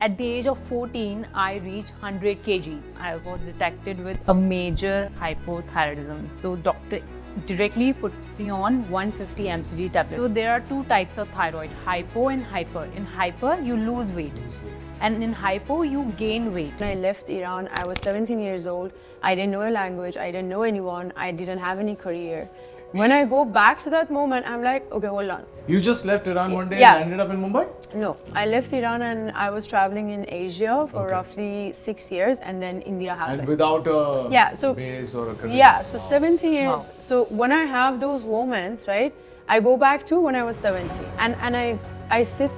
At the age of 14, I reached 100 kgs. I was detected with a major hypothyroidism. So doctor directly put me on 150 mcg tablets. So there are two types of thyroid, hypo and hyper. In hyper, you lose weight. And in hypo, you gain weight. When I left Iran, I was 17 years old. I didn't know a language. I didn't know anyone. I didn't have any career. When I go back to that moment, I'm like, okay, hold on. You just left Iran one day Yeah. and ended up in Mumbai? No, I left Iran and I was traveling in Asia for roughly 6 years, and then India happened. And without a base or a career? Yeah, so 17 years. So when I have those moments, right, I go back to when I was 17, and I sit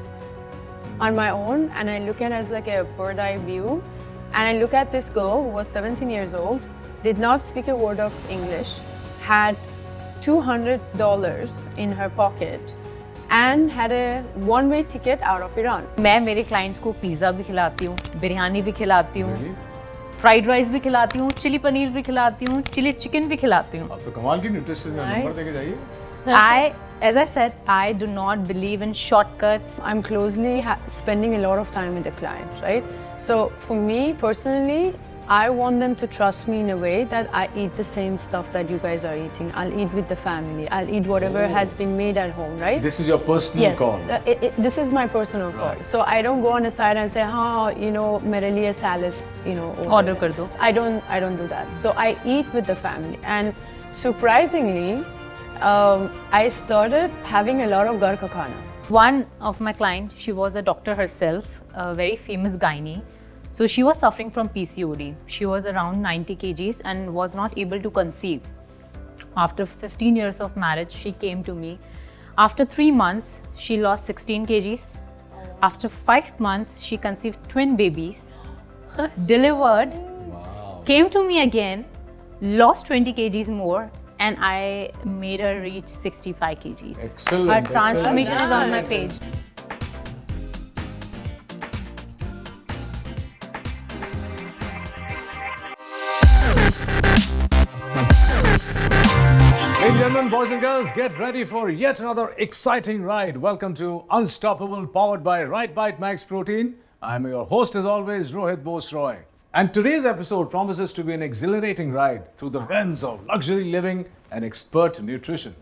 on my own and I look at it as like a bird eye view, and I look at this girl who was 17 years old, did not speak a word of English, had $200 in her pocket, and had a one-way ticket out of Iran. मैं मेरे clients को pizza भी खिलाती हूँ, बिरयानी भी खिलाती हूँ, fried rice भी खिलाती हूँ, चिली पनीर भी खिलाती हूँ, चिली चिकन भी खिलाती हूँ. अब तो कमाल की न्यूट्रिशनिस्ट है, नंबर देके जाइए. As I said, I do not believe in shortcuts. I'm closely spending a lot of time with the client, right? So for me personally, I want them to trust me in a way that I eat the same stuff that you guys are eating. I'll eat with the family. I'll eat whatever has been made at home, right? This is your personal call. Yes, this is my personal call. So I don't go on the side and say, mere liye salad, Order kar do. I don't do that. So I eat with the family, and surprisingly, I started having a lot of ghar ka khana. One of my clients, she was a doctor herself, a very famous gynae. So she was suffering from PCOD. She was around 90 kgs and was not able to conceive. After 15 years of marriage, she came to me. After 3 months, she lost 16 kgs. After 5 months, she conceived twin babies, delivered, came to me again, lost 20 kgs more, and I made her reach 65 kgs. Excellent. Her transformation is on my page. Ladies and gentlemen, boys and girls, get ready for yet another exciting ride. Welcome to Unstoppable, powered by RiteBite Max Protein. I'm your host as always, Rohit Bose Roy. And today's episode promises to be an exhilarating ride through the realms of luxury living and expert nutrition.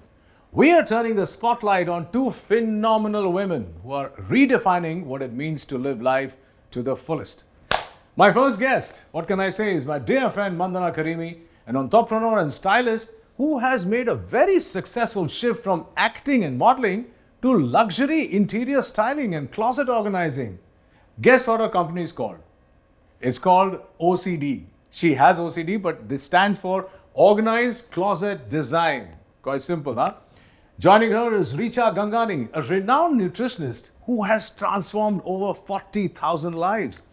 We are turning the spotlight on two phenomenal women who are redefining what it means to live life to the fullest. My first guest, what can I say, is my dear friend Mandana Karimi, an entrepreneur and stylist who has made a very successful shift from acting and modeling to luxury interior styling and closet organizing. Guess what her company is called? It's called OCD. She has OCD, but this stands for Organized Closet Design. Quite simple, huh? Joining her is Richa Gangani, a renowned nutritionist who has transformed over 40,000 lives.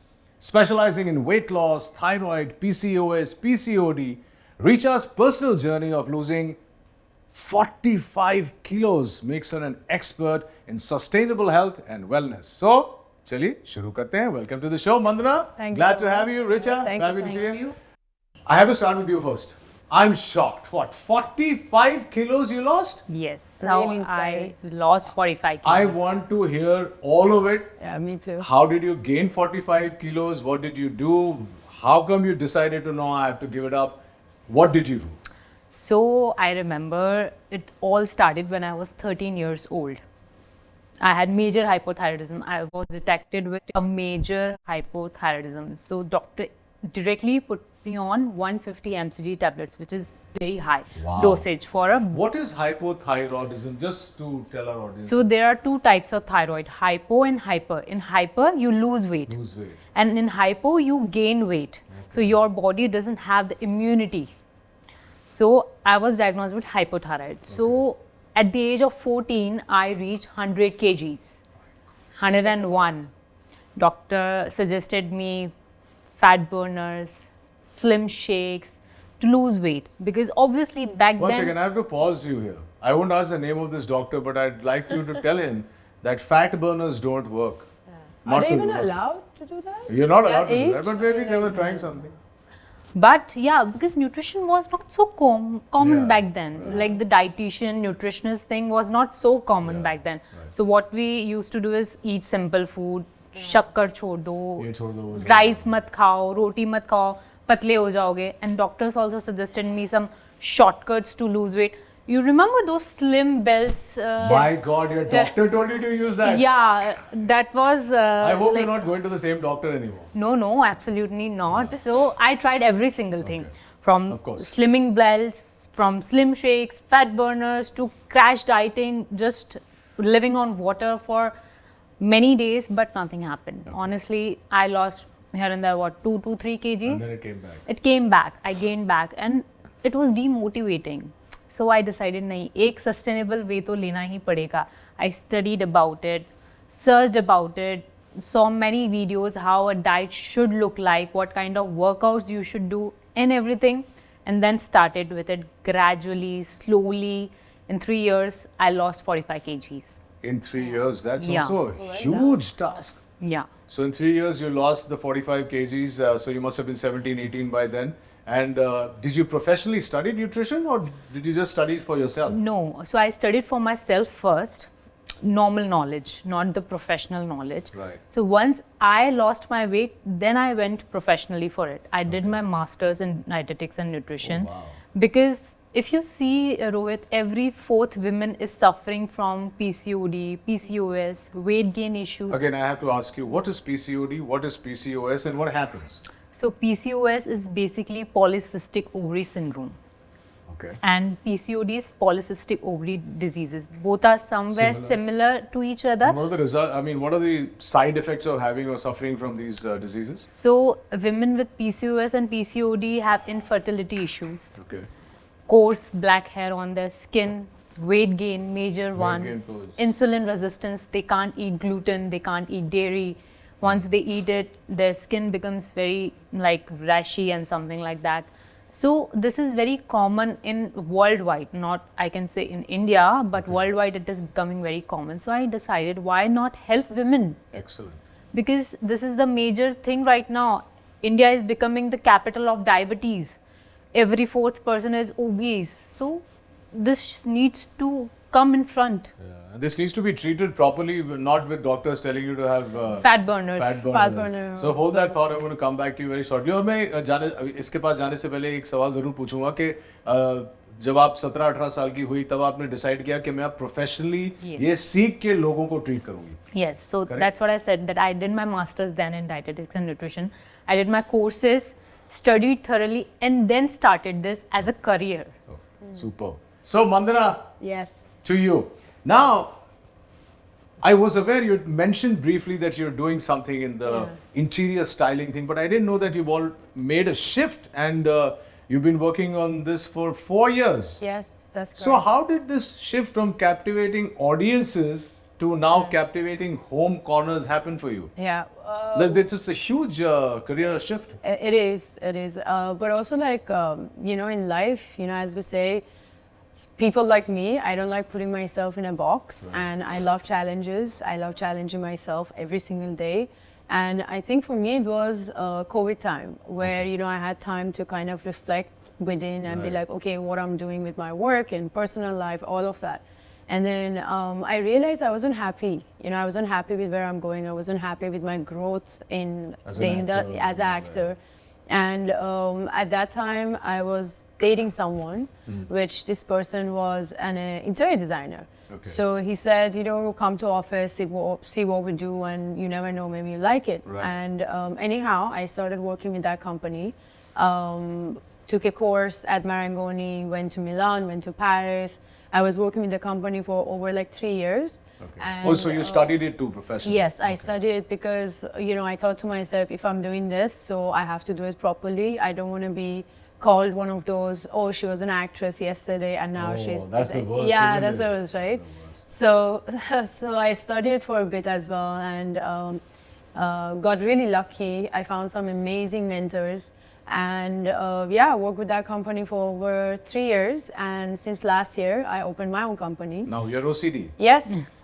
Specializing in weight loss, thyroid, PCOS, PCOD, Richa's personal journey of losing 45 kilos makes her an expert in sustainable health and wellness. So, chaliye, shuru karte hain. Welcome to the show, Mandana. Thank you Glad so to have much. you, Richa. Thank Happy you, to thank see you. I have to start with you first. I'm shocked. What, 45 kilos you lost? Yes. Really Now I inspiring. lost 45 kilos. I want to hear all of it. Yeah, me too. How did you gain 45 kilos? What did you do? How come you decided to know I have to give it up? What did you do? So I remember it all started when I was 13 years old. I had major hypothyroidism. I was detected with a major hypothyroidism. So doctor directly put me on 150 mcg tablets, which is very high dosage for a. What is hypothyroidism? Just to tell our audience. So there are two types of thyroid, hypo and hyper. In hyper, you lose weight. And in hypo, you gain weight. So your body doesn't have the immunity. So I was diagnosed with hypothyroid. So at the age of 14, I reached 100 kgs, 101. Doctor suggested me fat burners, slim shakes to lose weight, because obviously back One then. second, I have to pause you here. I won't ask the name of this doctor, but I'd like you to tell him that fat burners don't work. Are they even allowed to do that? You're not allowed to do age? that, but maybe they were trying something. But yeah, because nutrition was not so common Yeah, back then. Like the dietitian, nutritionist thing was not so common back then. So what we used to do is eat simple food, शक्कर छोड़ दो, ये छोड़ दो, वो छोड़ rice मत खाओ, रोटी मत खाओ, पतले हो जाओगे. And doctors also suggested me some shortcuts to lose weight. You remember those slim bells? My God, your doctor told you to use that? Yeah, that was. I hope like, you're not going to the same doctor anymore. No, absolutely not. So I tried every single thing, from Of course. slimming bells, from slim shakes, fat burners, to crash dieting, just living on water for many days, but nothing happened. Honestly, I lost here and there 2 to 3 kgs. And then it came back. It came back. I gained back, and it was demotivating. So I decided, nahi, ek sustainable way to lena hi padega. I studied about it, searched about it, saw many videos how a diet should look like, what kind of workouts you should do, and everything, and then started with it gradually, slowly. In 3 years, I lost 45 kgs. In 3 years, that's Yeah. also a huge task. Yeah. So in 3 years, you lost the 45 kgs. So you must have been 17, 18 by then. And did you professionally study nutrition, or did you just study it for yourself? No, so I studied for myself first, normal knowledge, not the professional knowledge. Right. So once I lost my weight, then I went professionally for it. I did my master's in dietetics and nutrition. Oh, wow. Because if you see, Rohit, every 4th woman is suffering from PCOD, PCOS, weight gain issues. Again, I have to ask you, what is PCOD, what is PCOS, and what happens? So PCOS is basically polycystic ovary syndrome. Okay. And PCOD is polycystic ovary diseases. Both are somewhere similar to each other. And what are the result? I mean, what are the side effects of having or suffering from these diseases? So women with PCOS and PCOD have infertility issues, Okay. coarse black hair on their skin, weight gain, major one, gain pose. insulin resistance, they can't eat gluten, they can't eat dairy. Once they eat it, their skin becomes very like rashy and something like that. So this is very common in worldwide, not I can say in India, but worldwide it is becoming very common. So I decided, why not help women? Excellent. Because this is the major thing right now. India is becoming the capital of diabetes. Every 4th person is obese. So this needs to come in front. Yeah. And this needs to be treated properly, not with doctors telling you to have Fat burners. Fat burner. So hold that thought. I'm going to come back to you very shortly. और मैं इसके पास जाने से पहले एक सवाल जरूर पूछूंगा कि जब आप 17-18 साल की हुई तब आपने डिसाइड किया कि मैं अब प्रोफेशनली ये सीख के लोगों को ट्रीट करूंगी. Yes, so that's what I said, that I did my master's then in dietetics and nutrition. I did my courses, studied thoroughly, and then started this as a career. Oh, super. So Mandana, Yes. to you. Now, I was aware you mentioned briefly that you're doing something in the interior styling thing, but I didn't know that you've all made a shift and you've been working on this for 4 years. Yes, that's correct. So how did this shift from captivating audiences to now captivating home corners happen for you? Yeah. This is a huge career shift. It is. But also like, in life, as we say, people like me, I don't like putting myself in a box, and I love challenges. I love challenging myself every single day. And I think for me, it was COVID time where, I had time to kind of reflect within and be like, okay, what I'm doing with my work and personal life, all of that. And then I realized I wasn't happy. I wasn't happy with where I'm going. I wasn't happy with my growth in as an actor. And at that time, I was dating someone, which this person was an interior designer. Okay. So he said, come to office, see what we do, and you never know, maybe you like it. Right. And anyhow, I started working with that company. Took a course at Marangoni, went to Milan, went to Paris. I was working with the company for over like 3 years. Okay. And, So you studied it too professionally? Yes, I studied it because, I thought to myself, if I'm doing this, so I have to do it properly. I don't want to be called one of those, oh, she was an actress yesterday and now she's... That's the worst, Yeah, isn't that's it? the worst, right? So I studied for a bit as well, and got really lucky. I found some amazing mentors. And I worked with that company for over 3 years. And since last year, I opened my own company. Now you're OCD? Yes,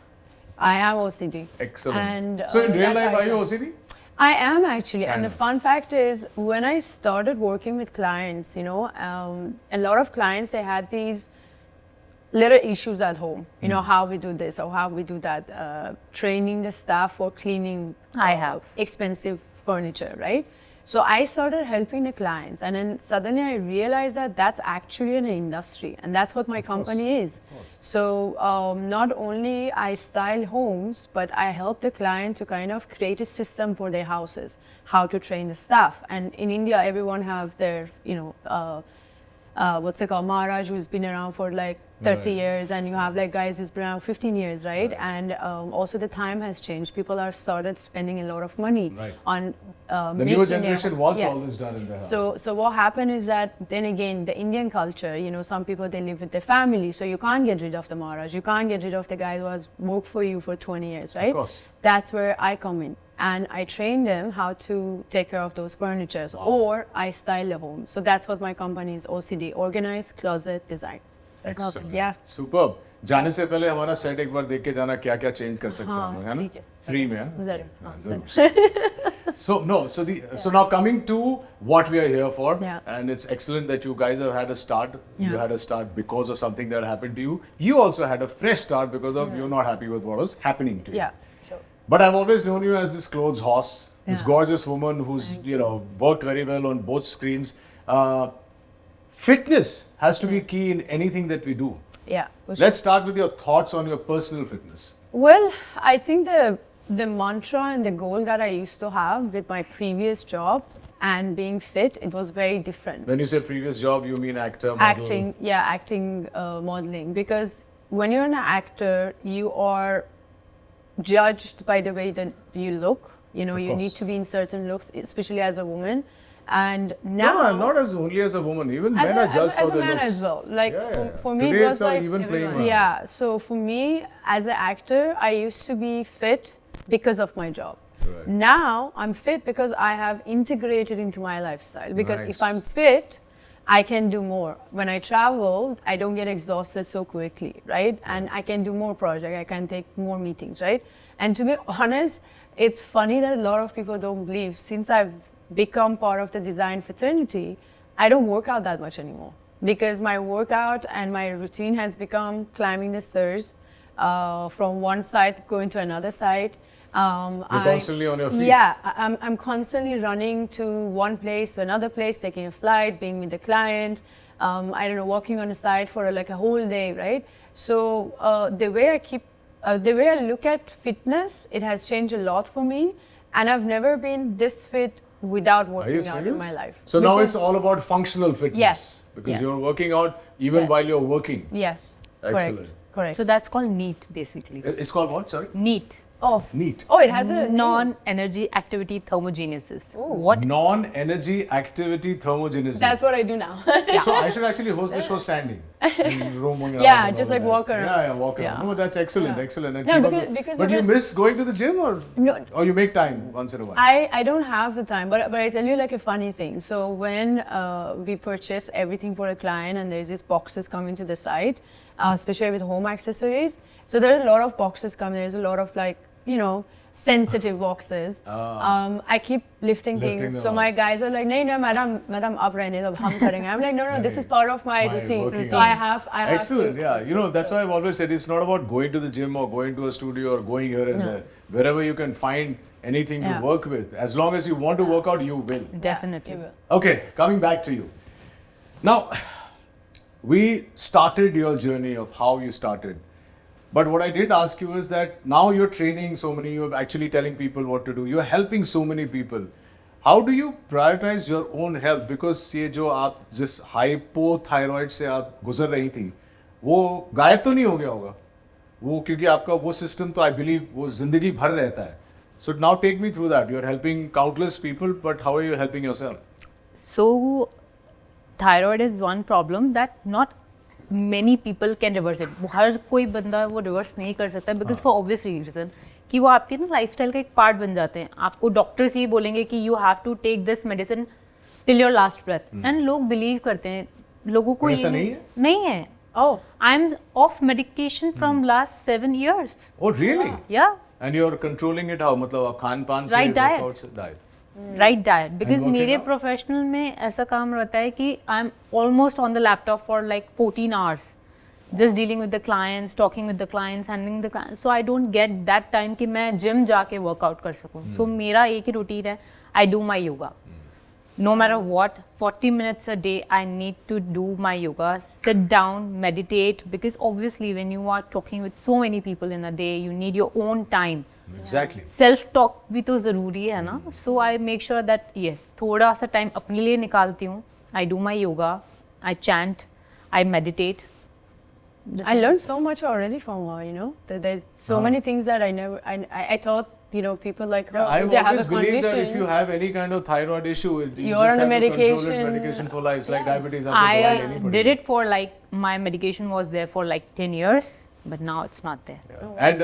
I am OCD. Excellent. And, So in real that's life, how I are you started. OCD? I am actually. And Kind the of. fun fact is, when I started working with clients, a lot of clients, they had these little issues at home. You know, how we do this or how we do that. Training the staff for cleaning I have. expensive furniture, right? So I started helping the clients, and then suddenly I realized that that's actually an industry, and that's what my company is. So not only I style homes, but I help the client to kind of create a system for their houses, how to train the staff. And in India, everyone have their, you know, what's it called, Maharaj, who's been around for like 30 years, and you have like guys who's been around 15 years, right? And also the time has changed. People are started spending a lot of money on the newer generation wants all this done in their house. So what happened is that then again, the Indian culture, you know, some people, they live with their family, so you can't get rid of the Maharaj. You can't get rid of the guy who has worked for you for 20 years, right? Of course. That's where I come in. And I train them how to take care of those furnitures, or I style the home. So that's what my company is, OCD, Organized Closet Design. Excellent. Yeah. Superb. जाने से पहले हमारा set एक बार देख के जाना क्या क्या चेंज कर सकते हैं, है ना? Free में, जरूर. So now coming to what we are here for, and it's excellent that you guys have had a start. You had a start because of something that happened to you. You also had a fresh start because of you're not happy with what was happening to you. Yeah, sure. But I've always known you as this clothes horse, this gorgeous woman who's worked very well on both screens. Fitness has to be key in anything that we do. Yeah. For sure. Let's start with your thoughts on your personal fitness. Well, I think the mantra and the goal that I used to have with my previous job and being fit, it was very different. When you say previous job, you mean actor, model? Acting, modeling. Because when you're an actor, you are judged by the way that you look. You know, you need to be in certain looks, especially as a woman. And now, no, not as only as a woman. Even men are judged for their looks. As a man as well. Like for me, today it was like even playing. Yeah. So for me, as an actor, I used to be fit because of my job. Right. Now I'm fit because I have integrated into my lifestyle. Because if I'm fit, I can do more. When I travel, I don't get exhausted so quickly, right? And I can do more projects. I can take more meetings, right? And to be honest, it's funny that a lot of people don't believe. Since I've become part of the design fraternity, I don't work out that much anymore because my workout and my routine has become climbing the stairs from one side going to another side. You're constantly on your feet. Yeah, I'm constantly running to one place to another place, taking a flight, being with the client. I don't know, walking on the side for like a whole day, right? So the way I look at fitness, it has changed a lot for me, and I've never been this fit without working out in my life. So now it's all about functional fitness. Yes. Because you're working out even while you're working. Yes. Excellent. Correct. So that's called NEAT, basically. It's called what? Sorry? NEAT. Oh. NEAT. Oh, it has a Non-energy activity thermogenesis. What? Non-energy activity thermogenesis. That's what I do now. So I should actually host the show standing. Yeah, just like walk around. Yeah, walk around. No, that's excellent, excellent. And No, because but you miss going to the gym or you make time once in a while? I don't have the time, but I tell you like a funny thing. So when we purchase everything for a client and there's these boxes coming to the site, especially with home accessories, so there are a lot of boxes coming. There's a lot of like, you know, sensitive boxes. I keep lifting things. So my guys are like, no, madam, ab rehne do, hum karenge. I'm like, no, this is part of my routine. So I have Excellent, to, yeah. You know, that's why I've always said it's not about going to the gym or going to a studio or going here and there. Wherever you can find anything to work with. As long as you want to work out, you will. Definitely. Okay, coming back to you. Now, we started your journey of how you started. But what I did ask you is that now you're training so many, you're actually telling people what to do, you're helping so many people. How do you prioritize your own health? Because ये जो आप जिस hypothyroid से आप गुजर रही थी, वो गायब तो नहीं हो गया होगा? वो क्योंकि आपका वो system तो I believe वो जिंदगी भर रहता है. So now take me through that. You're helping countless people, but how are you helping yourself? So thyroid is one problem that not many people can reverse it. हर कोई बंदा वो reverse नहीं कर सकता because for obvious reason कि वो आपके ना lifestyle का एक part बन जाते हैं. आपको doctors ये बोलेंगे कि you have to take this medicine till your last breath. And लोग believe करते हैं. लोगों को ऐसा ये नहीं है? Oh, I'm off medication from last 7 years. Oh, really? Yeah. And you're controlling it how? मतलब आप खान पान से Right diet. workout से diet. Right diet. Because working मेरे out? professional में ऐसा काम रहता है कि I'm almost on the laptop for like 14 hours. just dealing with the clients, talking with the clients, handling the clients. So I don't get that time कि मैं gym जाके workout कर सकूँ. So मेरा एक ही routine है, I do my yoga. No matter what, 40 minutes a day, I need to do my yoga, sit down, meditate, because obviously when you are talking with so many people in a day, you need your own time. Exactly. Self-talk भी तो ज़रूरी है ना. So I make sure that yes, थोड़ा सा time अपने लिए निकालती हूँ. I do my yoga, I chant, I meditate. I learned so much already from her, you know. There's so many things that I thought, you know, people like her, I've they have always a believed condition. that if you have any kind of thyroid issue, you You're just on a have to control it, medication. medication for life. It's like diabetes. have to provide I anybody. did it for like, my medication was there for like 10 years, but now it's not there. Yeah. And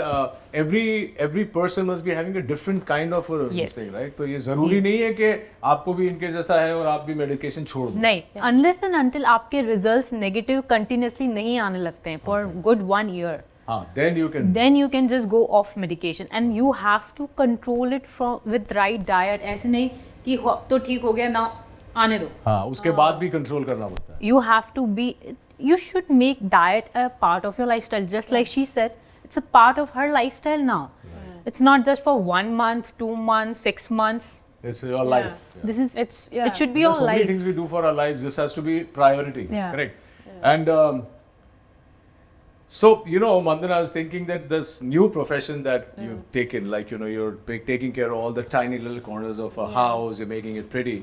every person must be having a different kind of a Yes. thing, right? तो ये जरूरी नहीं है कि आपको भी इनके जैसा है और आप भी medication छोड़ दो. नहीं, unless and until आपके results negative continuously नहीं आने लगते हैं for good 1 year, Then you can just go off medication, and you have to control it from with right diet. ऐसे नहीं कि तो ठीक हो गया ना आने दो. हाँ, उसके बाद भी control करना पड़ता है. You have to be, you should make diet a part of your lifestyle. Just like she said, it's a part of her lifestyle now. It's not just for 1 month, 2 months, 6 months. It's your life. Yeah. This is, it should be There's your so many life. things we do for our lives. This has to be priority. Yeah. Correct. And so, you know, Mandana, I was thinking that this new profession that you've taken, like, you know, you're taking care of all the tiny little corners of a house, you're making it pretty.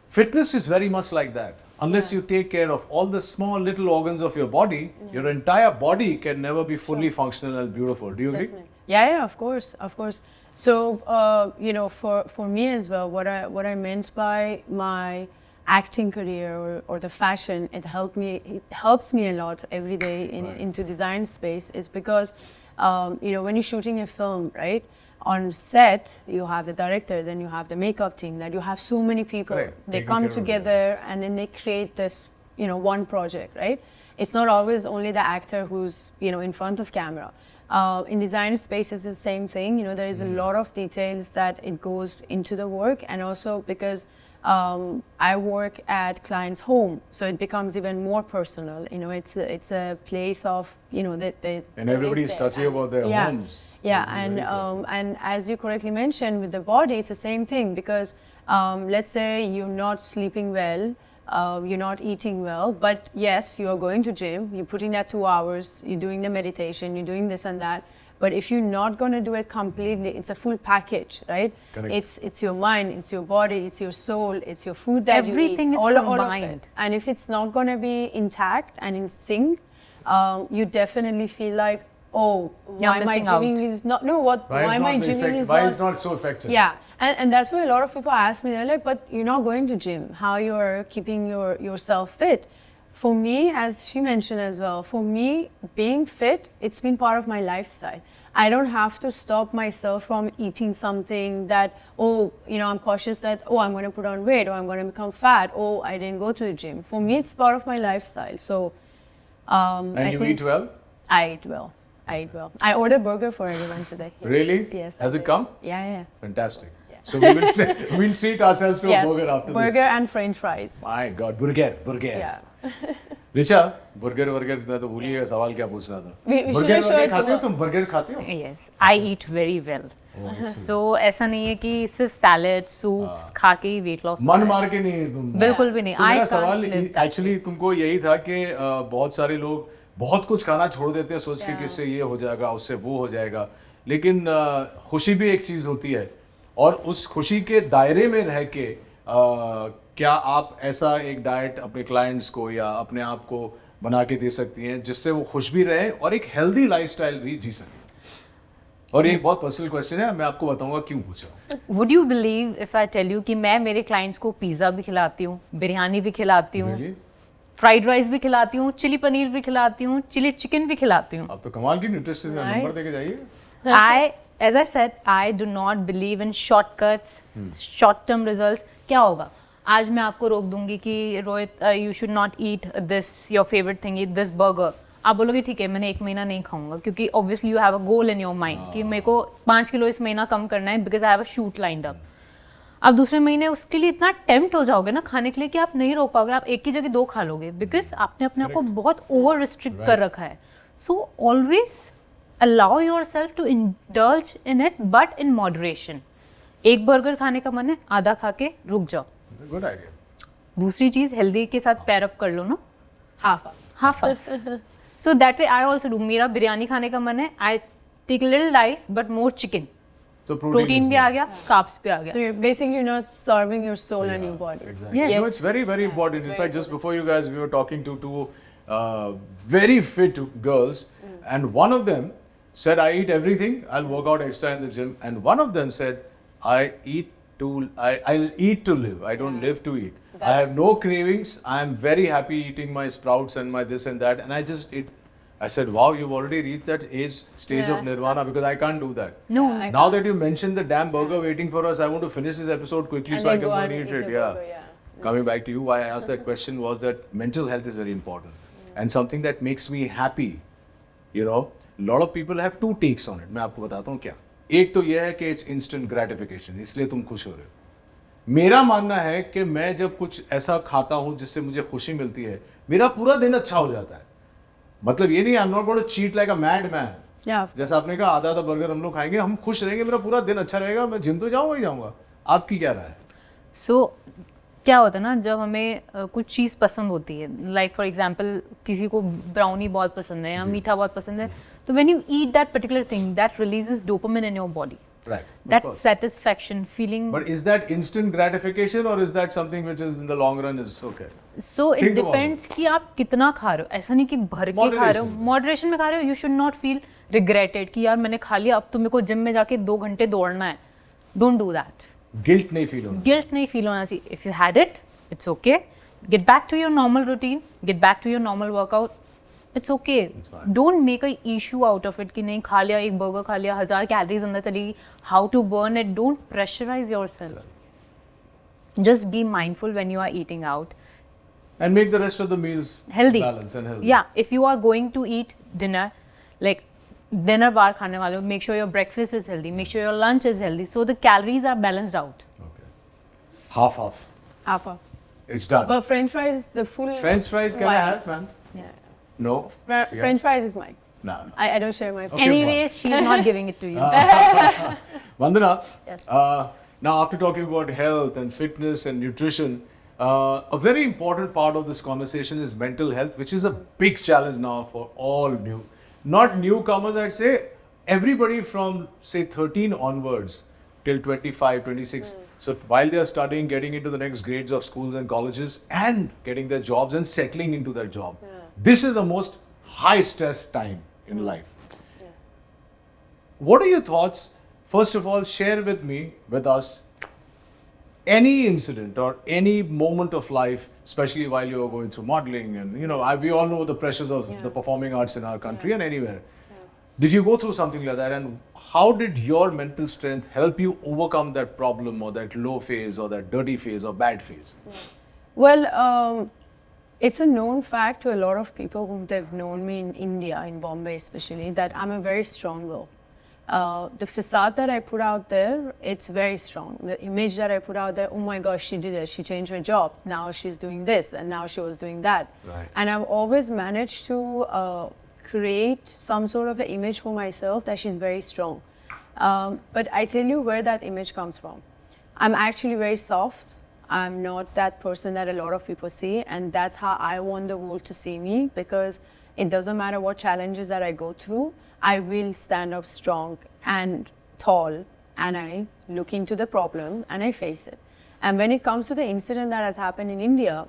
Fitness is very much like that. Unless you take care of all the small little organs of your body, your entire body can never be fully functional and beautiful. Do you agree? Definitely. Yeah, of course. So, you know, for me as well, what I meant by my acting career or the fashion, it helps me a lot every day into design space, is because, you know, when you're shooting a film, right? On set, you have the director, then you have the makeup team, that you have so many people. Correct. They Taking come care of together and then they create this, you know, one project, right? It's not always only the actor who's, you know, in front of camera. In design space, it's the same thing. You know, there is a lot of details that it goes into the work, and also because I work at clients' home, so it becomes even more personal. You know, it's a place of, you know, And everybody's touchy about their homes. Yeah, and as you correctly mentioned, with the body, it's the same thing, because let's say you're not sleeping well, you're not eating well, but yes, you are going to gym, you're putting that 2 hours, you're doing the meditation, you're doing this and that. But if you're not going to do it completely, it's a full package, right? Correct. It's your mind, it's your body, it's your soul, it's your food that Everything you eat. is all of combined. it. And if it's not going to be intact and in sync, you definitely feel like, oh, why am I gymming is not, no, what, why am I gymming is not. Why is not so effective? Yeah, and that's why a lot of people ask me, they're like, but you're not going to gym, how you're keeping yourself fit? For me, as she mentioned as well, for me, being fit, it's been part of my lifestyle. I don't have to stop myself from eating something that, oh, you know, I'm cautious that, oh, I'm going to put on weight, or I'm going to become fat, oh, I didn't go to the gym. For me, it's part of my lifestyle. So, and I you think eat well? I eat well. I ordered burger for everyone today. Really? Yes. Has it come? Yeah. Fantastic. So we will we'll treat ourselves to a burger after this. Burger and French fries. My God, burger. Yeah. Richa, burger मैं तो भूल ही गया सवाल क्या पूछना था. Burger खाते हो तुम? Burger खाते हो? Yes, I eat very well. So ऐसा नहीं है कि सिर्फ सैलेड, सूप्स खा के ही वेट लॉस. मन मार के नहीं तुम. बिल्कुल भी नहीं. तो मेरा सवाल एक्चुअली तुमको यही था कि बहुत सारे लोग बहुत कुछ खाना छोड़ देते हैं सोच के कि इससे ये हो जाएगा, उससे वो हो जाएगा. लेकिन खुशी भी एक चीज होती है, और उस खुशी के दायरे में रह के क्या आप ऐसा एक डाइट अपने क्लाइंट्स को या अपने आप को बना के दे सकती हैं जिससे वो खुश भी रहे और एक हेल्दी लाइफस्टाइल भी जी सके? और ये एक बहुत पर्सनल क्वेश्चन है, मैं आपको बताऊंगा क्यों पूछा. Would you believe if I tell you कि मैं मेरे क्लाइंट्स को पिज्ज़ा भी खिलाती हूँ, बिरयानी भी खिलाती हूँ, फ्राइड राइस भी खिलाती हूँ, चिली पनीर भी खिलाती हूँ, चिली चिकन भी खिलाती हूँ. आप तो कमाल की न्यूट्रिशनिस्ट हैं, नंबर देके जाइए. As I said, I do not believe in shortcuts, short-term results. क्या होगा? आज मैं आपको रोक दूंगी कि Rohit, you should not eat this, your favorite thing, eat this burger. आप बोलोगे ठीक है, मैंने 1 महीना नहीं खाऊंगा, क्योंकि obviously you have a goal in your mind कि मेरे को 5 किलो इस महीना कम करना है because I have a shoot lined up. आप दूसरे महीने उसके लिए इतना टेम्प्ट हो जाओगे ना खाने के लिए कि आप नहीं रोक पाओगे, आप एक की जगह 2 खा लोगे, बिकॉज आपने अपने आप को बहुत ओवर रिस्ट्रिक्ट कर रखा है. So always allow yourself to indulge in it but in moderation. एक बर्गर खाने का मन है, आधा खा के रुक जाओ. Good idea. दूसरी चीज हेल्दी के साथ पेयर अप कर लो ना, half. So that way I also do. मेरा बिरयानी खाने का मन है, I take little rice but more chicken. So protein भी आ गया, कार्ब्स भी आ गया. So you're basically not starving your soul and your body. Exactly. Yes. No, it's very, very important. In very fact, just before you guys, we were talking to two very fit girls, and one of them said, "I eat everything. I'll work out extra in the gym." And one of them said, "I'll eat to live. I don't live to eat. I have no cravings. I am very happy eating my sprouts and my this and that, and I just eat." I said, "Wow, you've already reached that stage of nirvana, because I can't do that." No. Now that you mentioned the damn burger waiting for us, I want to finish this episode quickly And so I then can go go on and and eat eat it. the Yeah. burger, yeah. Coming back to you, why I asked that question was that mental health is very important. And something that makes me happy, you know, a lot of people have two takes on it. मैं आपको बताता हूँ क्या. एक तो यह है कि it's instant gratification, इसलिए तुम खुश हो रहे हो. मेरा मानना है कि मैं जब कुछ ऐसा खाता हूँ जिससे मुझे खुशी मिलती है, मेरा पूरा दिन अच्छा हो जाता है. मतलब ये नहीं, I am not going to cheat like a mad man. जैसा आपने कहा, आधा बर्गर हम लोग खाएंगे, हम खुश रहेंगे, मेरा पूरा दिन अच्छा रहेगा, मैं जिम तो जाऊंगा ही जाऊंगा. आपकी क्या राय है? सो क्या होता है ना, जब हमें कुछ चीज़ पसंद होती है, लाइक फॉर एग्जांपल किसी को ब्राउनी बहुत पसंद है या मीठा बहुत पसंद है, तो when you eat that particular thing, that releases dopamine in your body. Right. That satisfaction feeling. But is that instant gratification or is that something which is in the long run is okay? So it depends कि आप कितना खा रहे हो. ऐसा नहीं कि भर के खा रहे हो, मॉडरेशन में खा रहे हो. You should not feel regretted कि यार मैंने खा लिया, अब तो मेरे को जिम में जाके 2 घंटे दौड़ना है. Don't do that. Guilt नहीं feel होना. Guilt नहीं feel होना चाहिए. If you had it, it's okay. Get back to your normal routine. Get back to your normal workout. It's okay. Don't make a issue out of it कि नहीं खा लिया, एक बर्गर खा लिया, 1000 कैलोरीज अंदर चली गई. How to burn it? Don't pressurize yourself. Just be mindful when you are eating out. And make the rest of the meals Healthy. balanced and healthy. Yeah, if you are going to eat dinner, like dinner bar खाने वाले हो, make sure your breakfast is healthy, make sure your lunch is healthy, so the calories are balanced out. Okay. Half. Half. It's done. But French fries, the full. French fries can I have, man? Yeah. No. French fries is mine. No. I don't share my. Okay, Anyways, she's not giving it to you. Vandana, Yes. now after talking about health and fitness and nutrition, a very important part of this conversation is mental health, which is a big challenge now for all not newcomers, I'd say, everybody from say 13 onwards till 25, 26. So while they are studying, getting into the next grades of schools and colleges and getting their jobs and settling into their job. This is the most high stress time in life. What are your thoughts? First of all, share with us, any incident or any moment of life, especially while you are going through modeling, and you know, we all know the pressures of the performing arts in our country and anywhere. Did you go through something like that, and how did your mental strength help you overcome that problem or that low phase or that dirty phase or bad phase? Well, it's a known fact to a lot of people who they've known me in India, in Bombay especially, that I'm a very strong girl. The facade that I put out there, it's very strong. The image that I put out there, oh my gosh, she did it. She changed her job. Now she's doing this, and now she was doing that. Right. And I've always managed to create some sort of an image for myself that she's very strong. But I tell you where that image comes from. I'm actually very soft. I'm not that person that a lot of people see, and that's how I want the world to see me, because it doesn't matter what challenges that I go through, I will stand up strong and tall, and I look into the problem and I face it. And when it comes to the incident that has happened in India,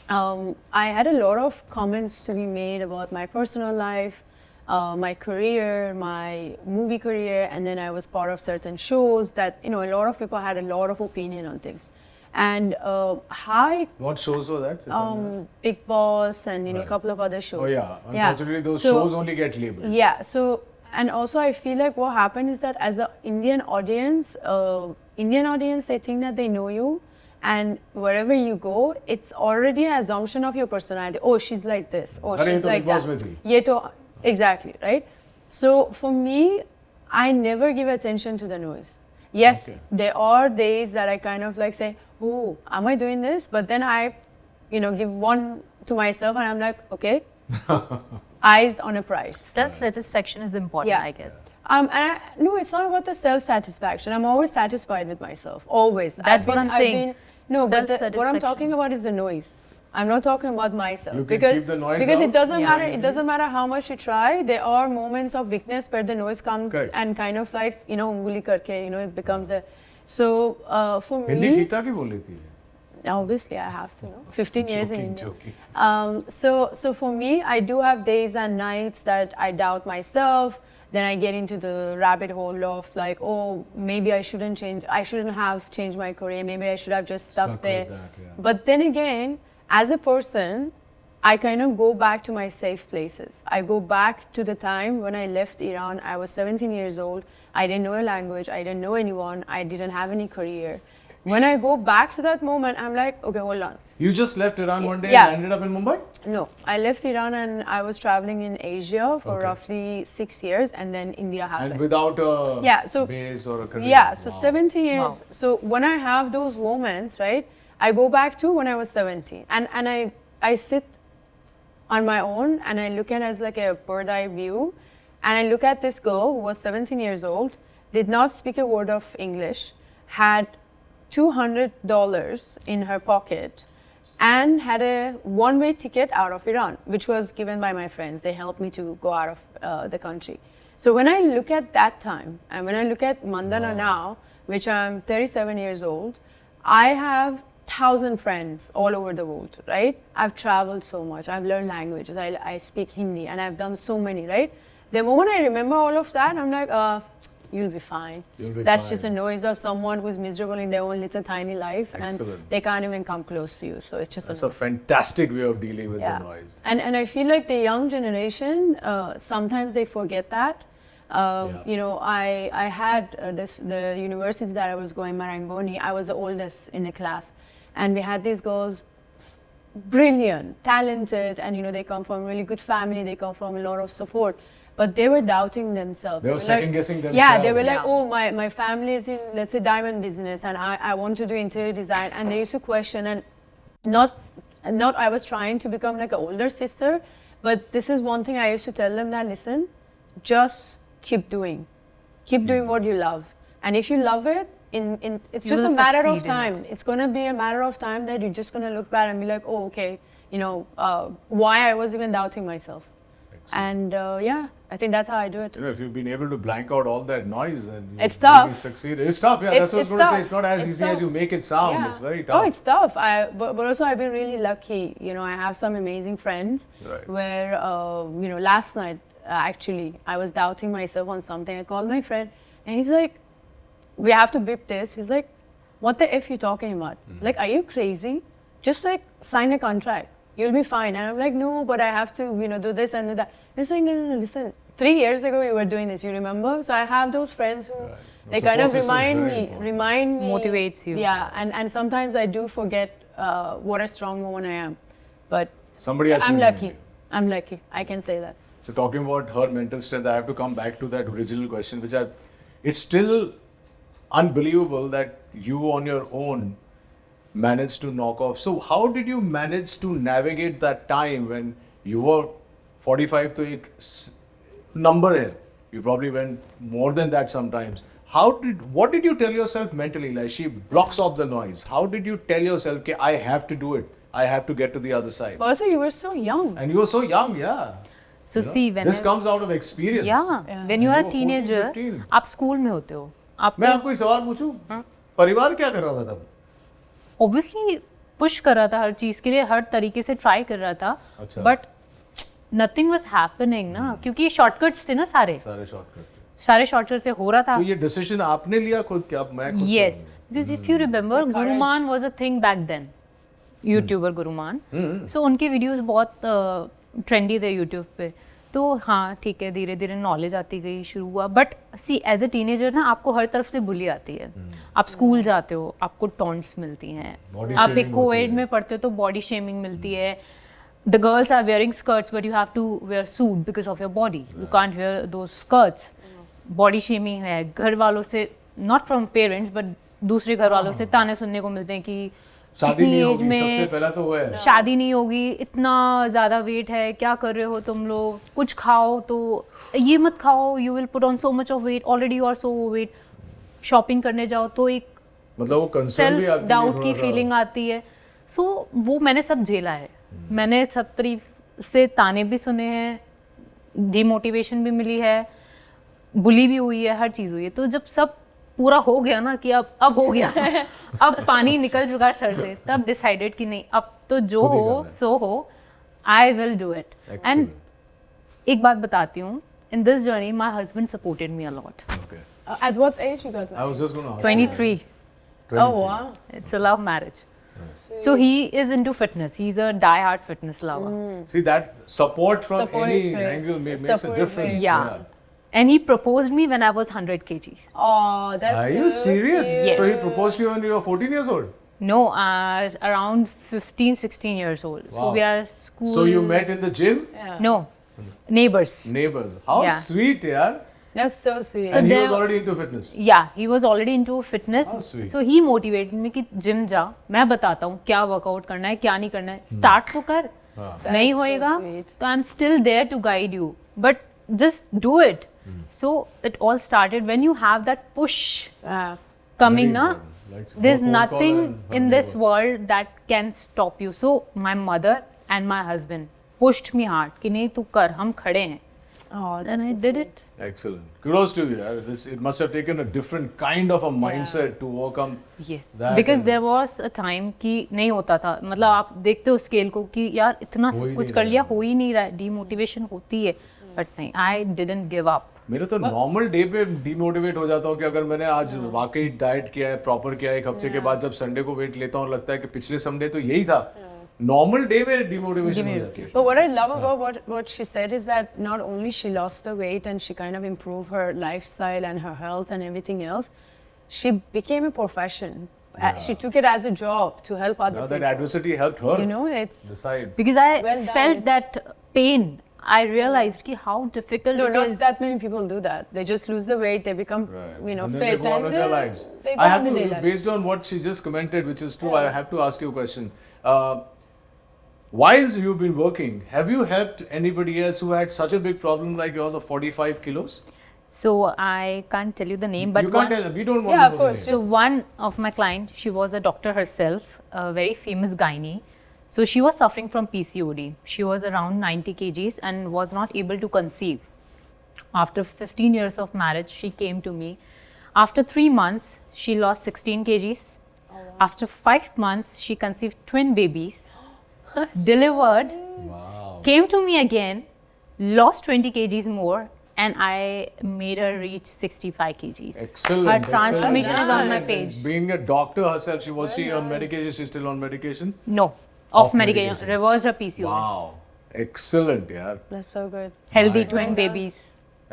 I had a lot of comments to be made about my personal life, my career, my movie career, and then I was part of certain shows that, you know, a lot of people had a lot of opinion on things. And What shows were that? Bigg Boss and, you know, a Right. couple of other shows. Oh yeah, unfortunately those So- shows only get labeled. Yeah, so, and also I feel like what happened is that as an Indian audience, they think that they know you, and wherever you go, it's already an assumption of your personality. Oh, she's like this. Oh, Arey, she's to like Bigg Boss that. mein thi. Ye to, exactly, right? So for me, I never give attention to the noise. Yes, there are days that I kind of like say, oh, am I doing this? But then I, give one to myself and I'm like, okay, eyes on a price. Self-satisfaction is important, Yeah. I guess. No, it's not about the self-satisfaction. I'm always satisfied with myself, always. That's what I'm saying. No, but what I'm Self-satisfaction. talking about is the noise. I'm not talking about myself. You can because keep the noise because out? it doesn't Yeah. matter. It doesn't matter how much you try. There are moments of weakness where the noise comes Correct. and kind of like unguli karke, it becomes a. So for Hindi me, ठीक ठाक ही बोल लेती है. obviously I have to. 15 years in Joking, India. So for me, I do have days and nights that I doubt myself. Then I get into the rabbit hole of like, oh, maybe I shouldn't change. I shouldn't have changed my career. Maybe I should have just stuck Stuck there. with that, yeah. But then again, as a person, I kind of go back to my safe places. I go back to the time when I left Iran. I was 17 years old. I didn't know a language. I didn't know anyone. I didn't have any career. When I go back to that moment, I'm like, okay, hold on. You just left Iran one day Yeah. and ended up in Mumbai? No, I left Iran and I was traveling in Asia for Okay. roughly 6 years, and then India happened. And without a so base or a career? Yeah, so Wow. 17 years. Wow. So when I have those moments, right, I go back to when I was 17, and I sit on my own and I look at it as like a bird eye view, and I look at this girl who was 17 years old, did not speak a word of English, had $200 in her pocket, and had a one-way ticket out of Iran, which was given by my friends. They helped me to go out of the country. So when I look at that time, and when I look at Mandana now, which I'm 37 years old, I have 1,000 friends all over the world, right? I've traveled so much. I've learned languages. I speak Hindi, and I've done so many, right? The moment I remember all of that, I'm like, you'll be fine. You'll be That's fine. just a noise of someone who's miserable in their own little tiny life, Excellent. and they can't even come close to you. So it's just That's a a fantastic way of dealing with yeah. the noise. And I feel like the young generation, sometimes they forget that. I had the university that I was going, Marangoni, I was the oldest in the class. And we had these girls, brilliant, talented, and they come from a really good family, they come from a lot of support. But they were doubting themselves. They were second guessing themselves. Yeah, they were like, Yeah. oh, my family is in, let's say, diamond business, and I want to do interior design. And they used to question, and not I was trying to become like an older sister, but this is one thing I used to tell them that, listen, just keep doing what you love. And if you love it, it's You just a will matter of succeed in time. It's going to be a matter of time that you're just going to look back and be like, oh, okay, why I was even doubting myself. Excellent. And I think that's how I do it. If you've been able to blank out all that noise, then you've It's tough. really succeeded. It's tough, yeah. That's what I was going to say. It's not as easy as you make it sound. It's very tough. Oh, it's tough. But also I've been really lucky. I have some amazing friends. Right. Where last night actually I was doubting myself on something. I called my friend, and he's like, "We have to bip this." He's like, "What the f you talking about? Like, are you crazy? Just like sign a contract. You'll be fine." And I'm like, "No, but I have to, do this and do that." He's like, "No, listen. 3 years ago you were doing this. You remember?" So I have those friends who The they kind of support system is very remind me, Motivates you. Yeah, and sometimes I do forget what a strong woman I am, but Somebody has to I'm remind lucky. you. I'm lucky. I can say that. So talking about her mental strength, I have to come back to that original question, it's still unbelievable that you on your own managed to knock off. So how did you manage to navigate that time when you were 45 to a number here? You probably went more than that sometimes. What did you tell yourself mentally? Like, she blocks off the noise. How did you tell yourself, okay, I have to do it. I have to get to the other side. But also, you were so young. And you were so young, yeah. So see, when this comes out of experience. yeah, when you are a were 14, teenager, 15. आप school में होते हो. मैं आपको एक सवाल पूछूं? परिवार क्या कर रहा था तब? Obviously push कर रहा था हर चीज के लिए, हर तरीके से try कर रहा था. अच्छा. But nothing was happening ना, क्योंकि ये shortcuts थे ना सारे shortcuts से हो रहा था. तो ये decision आपने लिया खुद क्या मैं खुद Yes, करूंगा? because if you remember, Guruman was a thing back then. YouTuber Guruman. So उनके videos बहुत trendy थे YouTube पे. तो हाँ ठीक है, धीरे धीरे नॉलेज आती गई, शुरू हुआ. But see as a teenager ना आपको हर तरफ से बुली आती है. आप स्कूल जाते हो, आपको टॉन्ट्स मिलती हैं. आप एक कोएड में पढ़ते हो तो बॉडी शेमिंग मिलती है. The girls are wearing skirts, but you have to wear suit because of your body. You can't wear those skirts. Body shaming है, घर वालों से नॉट फ्रॉम पेरेंट्स बट दूसरे घर वालों से ताने सुनने को मिलते हैं कि शादी इतनी नहीं एज होगी, सबसे में पहला तो वो है। शादी नहीं होगी, इतना ज़्यादा वेट है, क्या कर रहे हो तुम लोग, कुछ खाओ तो ये मत खाओ, you will put on so much of weight, already you are so weight, shopping करने जाओ तो एक मतलब वो कंसर्न भी सेल्फ आपके लिए डाउट की थोड़ा सा- फीलिंग आती है। सो वो मैंने सब झेला है, मैंने सब तरफ से ताने भी सुने हैं, डीमोटिवेशन भी मिली है, बुली भी हुई है, हर चीज़ हुई है। तो जब सब पूरा हो गया ना कि अब हो गया अब पानी निकल चुका है सर से, तब डिसाइडेड कि नहीं, अब तो जो खुद ही हो करना है। सो हो, I will do it. And Excellent. एक बात बताती हूँ, in this journey my husband supported me a lot. Okay. At what age you got I married? was just going to ask. 23, Oh 23. wow. it's a love marriage. So he is into fitness, he's a die-hard fitness lover. See, that support from Support any is great. angle makes a Support is difference. great. Yeah. And he proposed me when I was 100 kg. Oh, that's Are you so serious? cute. Yes. So he proposed to you when you were 14 years old? No, I was around 15, 16 years old. Wow. So we are school. So you met in the gym? Yeah. No, neighbors. Neighbors. How Yeah. sweet, yeah. That's so sweet. So And he there- was already into fitness. Yeah, he was already into fitness. How sweet. So he motivated me कि gym जा, मैं बताता हूँ क्या workout करना है, क्या नहीं करना है, स्टार्ट तो कर, हाँ. नहीं so होएगा sweet. तो I am still there to guide you, but just do it. So it all started when you have that push Yeah. coming, Very na? important. Like There's phone call nothing and in Monday this work. world that can stop you. So my mother and my husband pushed me hard कि नहीं तू कर, हम खड़े हैं. Oh, that's And I so did sweet. it. Excellent. Kudos to you. Yeah. It must have taken a different kind of a mindset to overcome. Yes. That Because and- there was a time कि नहीं होता था, मतलब आप देखते हो scale को कि यार इतना हो ही सब कुछ नहीं कर रहा लिया, है। हो ही नहीं रहा है, डीमोटिवेशन होती है, बट नहीं, आई डिडंट गिव अप. मेरे तो नॉर्मल डे पे डिमोटिवेट हो जाता हूँ कि अगर मैंने आज वाकई डाइट किया है, प्रॉपर किया है, एक हफ्ते के बाद जब संडे को वेट लेता हूँ लगता है कि पिछले संडे तो यही था. नॉर्मल डे में डिमोटिवेशन हो जाती है. But what I love about what she said is that not only she lost the weight and she kind of improved her lifestyle and her health and everything else, she became a profession. She took it as a job to help other Now people. that adversity helped her You know, it's decide. Because I Well done, felt it's- that pain. I realized कि how difficult no, it not is. that many people do that. They just lose the weight, they become Right. you know And then fit, they go on with their lives. they I go have on with their to, lives. based on what she just commented, which is true, I have to ask you a question. Whilst you've been working, have you helped anybody else who had such a big problem like yours of 45 kilos? So I can't tell you the name, but you can't one, tell. We don't want Yeah, to of know the course. name. so one of my client, she was a doctor herself, a very famous gynae. So she was suffering from PCOD. She was around 90 kgs and was not able to conceive. After 15 years of marriage, she came to me. After 3 months, she lost 16 kgs. After 5 months, she conceived twin babies, delivered, Wow. came to me again, lost 20 kgs more, and I made her reach 65 kgs. Excellent. Her transformation excellent, is on my excellent. page. And being a doctor herself, was she on medication? She's still on medication? No, Off off medication, medication. reversed her PCOS. Wow. Excellent, yeah. That's so good. Healthy My twin God. babies.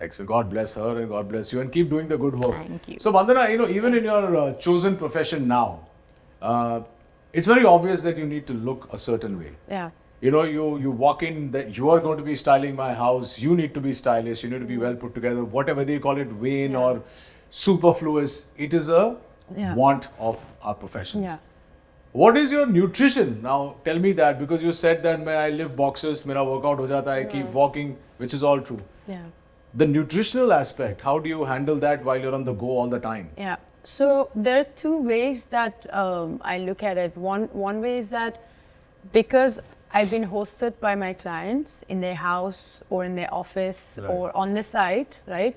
Excellent. God bless her and God bless you and keep doing the good work. Thank you. So, Mandana, even in your chosen profession now, it's very obvious that you need to look a certain way. Yeah. You walk in that you are going to be styling my house. You need to be stylish. You need to be well put together. Whatever they call it, vain or superfluous, it is a Yeah. want of our professions. Yeah. What is your nutrition? Now tell me that, because you said that I live boxes, mera workout ho jata hai, I keep walking, which is all true. Yeah. The nutritional aspect, how do you handle that while you're on the go all the time? Yeah. So there are two ways that I look at it. One way is that because I've been hosted by my clients in their house or in their office Right. or on the site, right?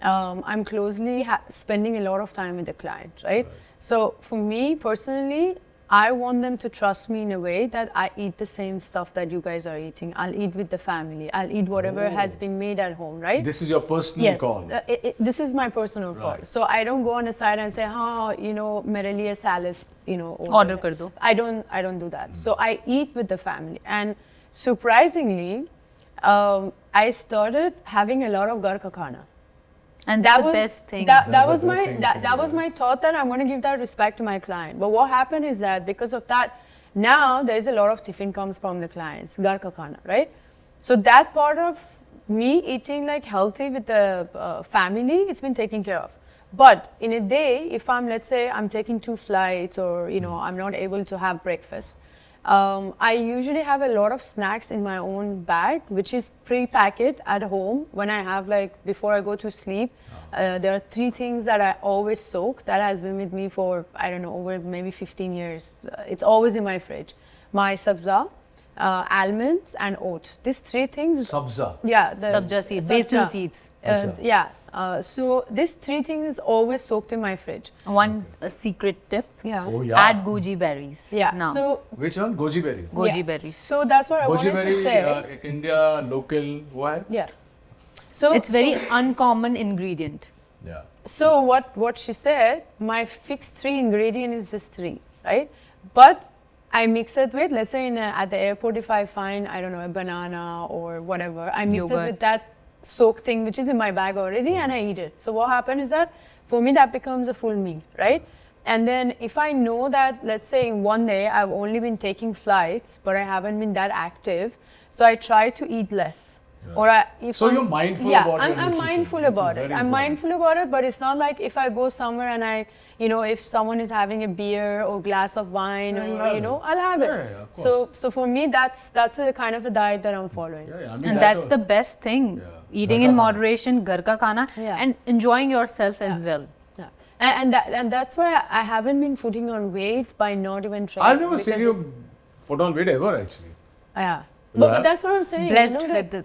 I'm closely spending a lot of time with the client, right? So for me personally, I want them to trust me in a way that I eat the same stuff that you guys are eating. I'll eat with the family. I'll eat whatever has been made at home, right? This is your personal Yes, call. This is my personal call. Right. So I don't go on a site and say, mere liye salad, Order kar do. I don't do that. So I eat with the family. And surprisingly, I started having a lot of ghar ka khana. And That that's the was best thing. That That's was the best my thing that, to that do, was yeah. my thought that I'm going to give that respect to my client. But what happened is that because of that, now there is a lot of tiffin comes from the clients, ghar ka khana, right? So that part of me eating like healthy with the family, it's been taken care of. But in a day, if I'm, let's say, I'm taking 2 flights or, you know, I'm not able to have breakfast, I usually have a lot of snacks in my own bag, which is pre-packed at home. When I have, like, before I go to sleep, there are 3 things that I always soak that has been with me for, I don't know, over maybe 15 years. It's always in my fridge. My sabza, almonds and oats. These 3 things. Sabza. Yeah. Sabja seeds, basil seeds. Yeah. So these 3 things is always soaked in my fridge. One secret tip. Yeah. Oh, yeah. Add goji berries. Yeah. Now. So Which one? Goji berry. Goji yeah. berries. So that's what I Goji wanted berry, to say. India, local, why? Yeah. So It's very uncommon ingredient. Yeah. So what she said, my fixed 3 ingredient is this 3, right? But I mix it with, let's say at the airport, if I find, I don't know, a banana or whatever, I mix it with that soaked thing which is in my bag already and I eat it. So what happens is that for me that becomes a full meal, right? And then if I know that, let's say in one day I've only been taking flights but I haven't been that active, so I try to eat less. Yeah. Or if So I'm, you're mindful yeah, about your I'm nutrition. mindful Which is about very it. I'm important. mindful about it, but it's not like if I go somewhere and I, you know, if someone is having a beer or glass of wine, Yeah, or, you know, I'll have it. Yeah, of course. So for me, that's the kind of a diet that I'm following. Yeah, I mean, And that's the best thing. Yeah. Eating Ghar ka in khana. moderation, ghar ka khana, Yeah. and enjoying yourself as well. Yeah. And that's why I haven't been putting on weight by not even trying. I've never seen you put on weight ever, actually. Yeah. You But have? that's what I'm saying. Blessed you know, with the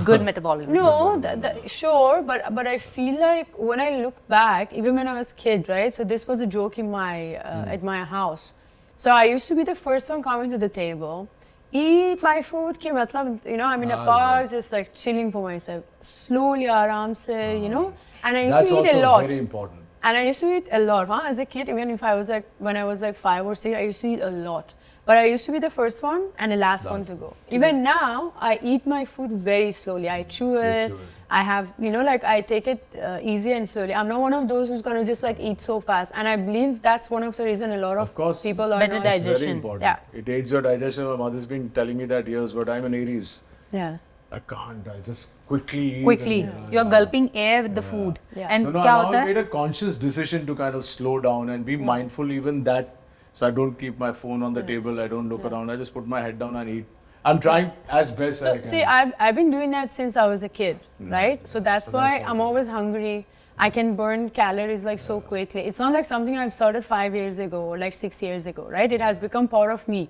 good metabolism. No, sure, but I feel like when I look back, even when I was a kid, right? So this was a joke in my at my house. So I used to be the first one coming to the table, eat my food, ki matlab, you know, I'm in a bar, just like chilling for myself, slowly, aram se, you know. And I used That's to eat also a lot. very important. And I used to eat a lot, huh? As a kid, even if I was like, when I was like 5 or 6, I used to eat a lot. But I used to be the first one and the last one to go. Even now, I eat my food very slowly. I chew it. I have, you know, like I take it easy and slowly. I'm not one of those who's going to just like eat so fast. And I believe that's one of the reasons a lot of people are better not. digestion. It's very important. Yeah. It aids your digestion. My mother's been telling me that years, but I'm an Aries. Yeah. I can't. I just quickly eat. Quickly. And, You're gulping air with the food. Yeah. And So now kya I've hota hai? made a conscious decision to kind of slow down and be mindful even that. So I don't keep my phone on the table. I don't look around. I just put my head down and eat. I'm trying as best I can. See, I've been doing that since I was a kid, right? So that's why I'm always hungry. I can burn calories like so quickly. It's not like something I've started 5 years ago or like 6 years ago, right? It has become part of me.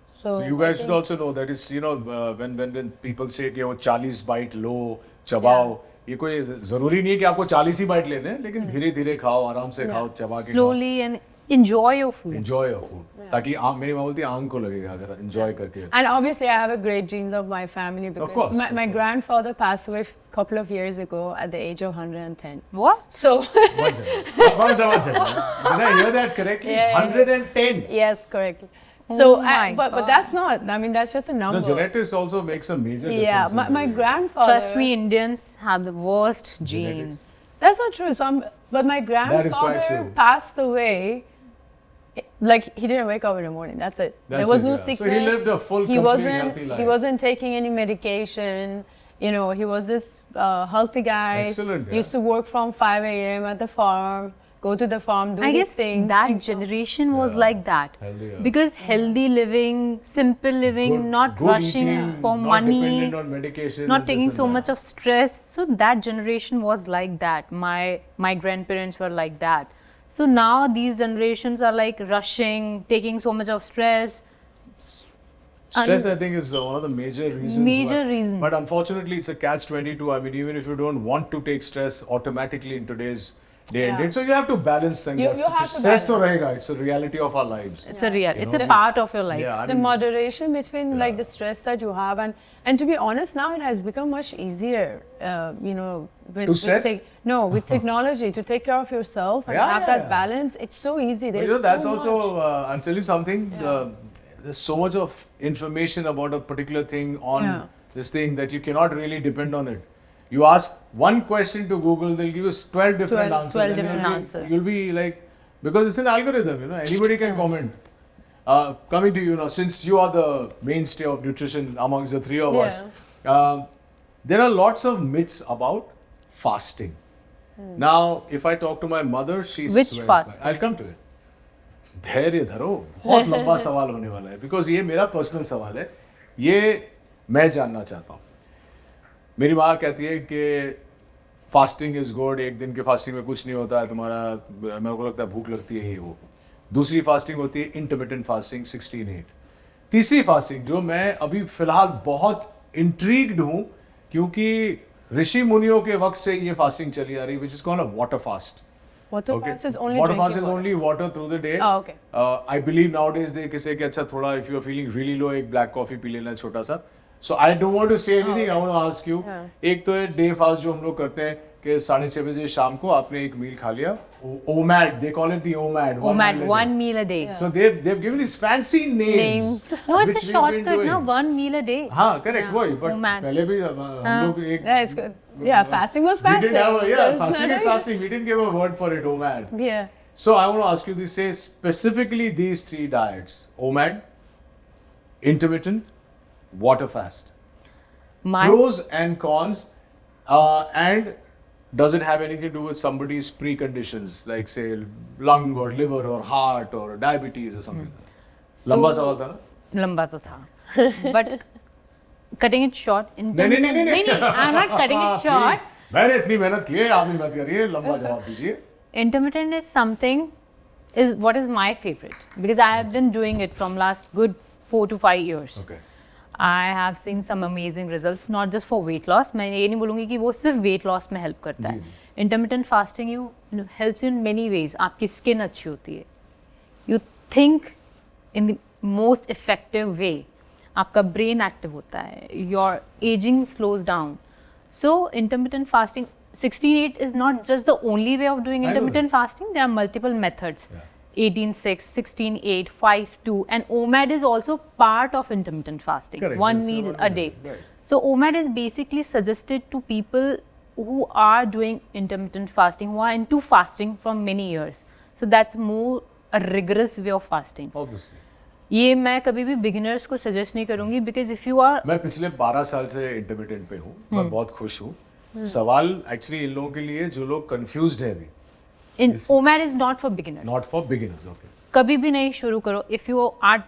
So you guys should also know that it's, you know, when people say कि वो 40 bite लो, चबाओ, ये कोई जरूरी नहीं है कि आपको 40 ही bite लेने हैं, लेकिन धीरे-धीरे खाओ, आराम से खाओ, चबा के खाओ. Slowly and enjoy your food. Enjoy your food. ताकि मेरी माँ बोलती है आंख को लगेगा अगर enjoy करके. And obviously, I have a great genes of my family because course, my grandfather passed away a couple of years ago at the age of 110. What? So, One second. Did I hear that correctly? Yeah. 110. yes, correctly. Oh So, my but that's not, I mean, that's just a number. The genetics also makes a major difference. Yeah, in my the- grandfather. Trust me, Indians have the worst genes. That's not true. But my That is quite grandfather true. passed away. Like he didn't wake up in the morning. That's it. That's there was it, no yeah. So he sickness. lived a full, he complete, wasn't. healthy life. He wasn't taking any medication. You know, he was this healthy guy. Excellent, yeah. Used to work from 5 a.m. at the farm. Go to the farm, do I his guess things. that generation was like that. Healthy, yeah. Because healthy living, simple living, not good rushing eating, for not money, dependent on medication, not and taking this so and much that. of stress. So that generation was like that. My grandparents were like that. So now these generations are like rushing, taking so much of stress. Stress, I think, is one of the major reasons. Major reason. But unfortunately, it's a catch-22. I mean, even if you don't want to take stress automatically in today's day and Yeah. date, so you have to balance things. You out. have to stress to balance. rahega. It's a reality of our lives. It's a real. It's know? a part of your life. Yeah, I The mean, moderation between like the stress that you have and to be honest, now it has become much easier. You know, To stress? with technology to take care of yourself and Yeah, have yeah, that yeah. balance. It's so easy. But There's you know, that's so also, much. I'll tell you something, there's so much of information about a particular thing on Yeah. this thing that you cannot really depend on it. You ask one question to Google, they'll give you 12 different 12 answers. 12 and different you'll be- answers. You'll be like, because it's an algorithm, you know, anybody can comment. Coming to you now, since you are the mainstay of nutrition amongst the three of us, there are lots of myths about fasting. Now, if I talk to my mother, she Which swears fast? by. I'll come to it. धैर्य धरो, बहुत लंबा सवाल होने वाला है, because ये मेरा पर्सनल सवाल है, ये मैं जानना चाहता हूँ. मेरी माँ कहती है कि फास्टिंग इज गुड, एक दिन के फास्टिंग में कुछ नहीं होता है तुम्हारा, मेरे को लगता है भूख लगती है ये वो. दूसरी फास्टिंग होती है इंटरमिटेंट फास्टिंग 16-8. तीसरी फास्टिंग जो मैं अभी फिलहाल बहुत इंट्रीग्ड हूँ क्योंकि ऋषि मुनियों के वक्त से ये फास्टिंग चली आ रही, which is called a water fast. Water fast is only water drinking fast is water. only water through the day. Oh, okay. I believe nowadays they say कि अच्छा थोड़ा if you are feeling really low एक black coffee P लेना छोटा सा. So I don't want to say anything. I want to ask you. एक तो है day fast जो हम लोग करते हैं कि 6:30 बजे शाम को आपने एक मील खा लिया. OMAD, they call it the OMAD. OMAD, one meal a day. So they've given these fancy names. No, it's which a we've been shortcut, doing. no? One meal a day. हाँ, correct. वही. But OMAD. पहले भी हम लोग एक Yeah, it's good. Yeah, fasting was we fasting. didn't have a, That's fasting not is right. fasting. We didn't give a word for it. OMAD. Yeah. So I want to ask you this, say specifically these three diets: OMAD, intermittent, water fast. My Pros and cons, and does it have anything to do with somebody's preconditions, like say lung or liver or heart or diabetes or something? लंबा सवाल था ना? लंबा तो था. But cutting it short, नहीं, I'm not cutting it short. मैंने इतनी मेहनत की है, आप भी मत करिए, लंबा जवाब दीजिए. Intermittent is something, is what is my favorite, because I have been doing it from last good 4 to 5 years. Okay. I have seen some amazing results, not just for weight loss. मैं ये नहीं बोलूँगी कि वो सिर्फ weight loss में help करता है. Intermittent fasting helps you in many ways. आपकी skin अच्छी होती है. You think in the most effective way. आपका brain active होता है. Your aging slows down. So intermittent fasting, 16-8 is not just the only way of doing intermittent fasting. There are multiple methods. 18-6, 16-8, 5-2, and OMAD is also part of intermittent fasting. Correct. One Yes, meal one a meal, day. right. So OMAD is basically suggested to people who are doing intermittent fasting, who are into fasting from many years. So that's more a rigorous way of fasting. Obviously. ये मैं कभी भी beginners को suggest नहीं करूँगी, because if you are मैं पिछले 12 साल से इंटरमिटेंट पे हूँ, मैं बहुत खुश हूँ. सवाल एक्चुअली इन लोगों के लिए जो लोग कंफ्यूज्ड हैं अभी. in OMAD is not for beginners. Not for beginners, okay. कभी भी नहीं शुरू करो. If you are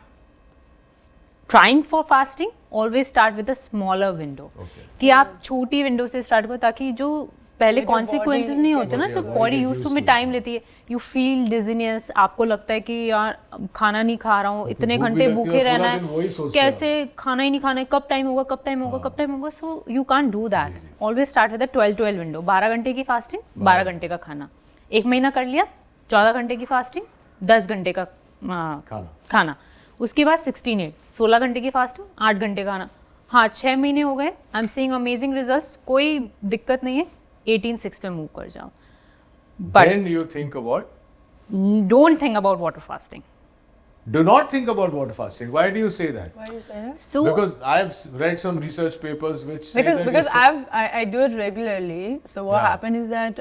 trying for fasting, always start with a smaller window. Okay. कि आप छोटी विंडो से स्टार्ट करो ताकि जो पहले Your consequences body नहीं होते ना, get so used body to used to it. में टाइम लेती है. You feel dizziness, आपको लगता है कि यार खाना नहीं खा रहा हूँ, इतने भूख भी घंटे लगती है भूखे और पूरा रहना दिन वही है, सोचते हैं कैसे खाना ही नहीं खाना है, कब टाइम होगा, कब टाइम होगा, कब टाइम होगा. So you can't do that. Always start with a 12-12 window. 12 घंटे की फास्टिंग, 12 घंटे का खाना. एक महीना कर लिया, 14 घंटे की फास्टिंग, 10 घंटे का खाना. उसके बाद 16-8, 16 घंटे की फास्टिंग, 8 घंटे का खाना. हाँ, 6 महीने हो गए, I am seeing amazing results, कोई दिक्कत नहीं है. 18-6 पे मूव कर जाओ. But Then you think about, don't think about water fasting. do not think about water fasting. Why do you say that? Why do you say that? So Because I have read some research papers which say that Because it's- I do it regularly. So what Yeah. happened is that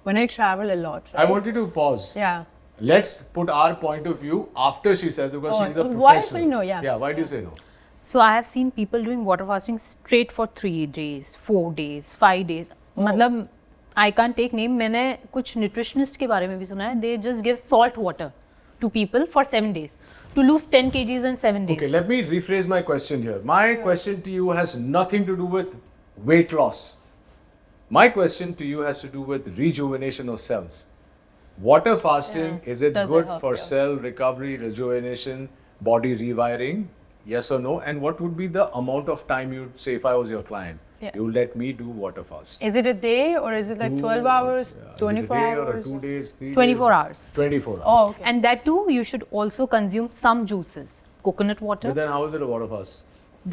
when I travel a lot. I want you to pause. Yeah. Let's put our point of view after she says, because Oh, she's a why professional. say no? Yeah. Yeah, why do you say no? So I have seen people doing water fasting straight for 3 days, 4 days, 5 days. मतलब I can't take name. मैंने कुछ nutritionist के बारे में भी सुना है. They just give salt water to people for 7 days to lose 10 kgs in 7 days. Okay, let me rephrase my question here. My question to you has nothing to do with weight loss. My question to you has to do with rejuvenation of cells. Water fasting, is it Does it good help for you? cell recovery, rejuvenation, body rewiring? Yes or no? And what would be the amount of time you'd say if I was your client? Yeah. You let me do water fast. Is it a day or is it like 12 hours, Yeah. 24 is it a day hours? Or 2 days, 3 24 days? hours. 24 hours. Oh, okay. And that too, you should also consume some juices. Coconut water, But then how is it a water fast?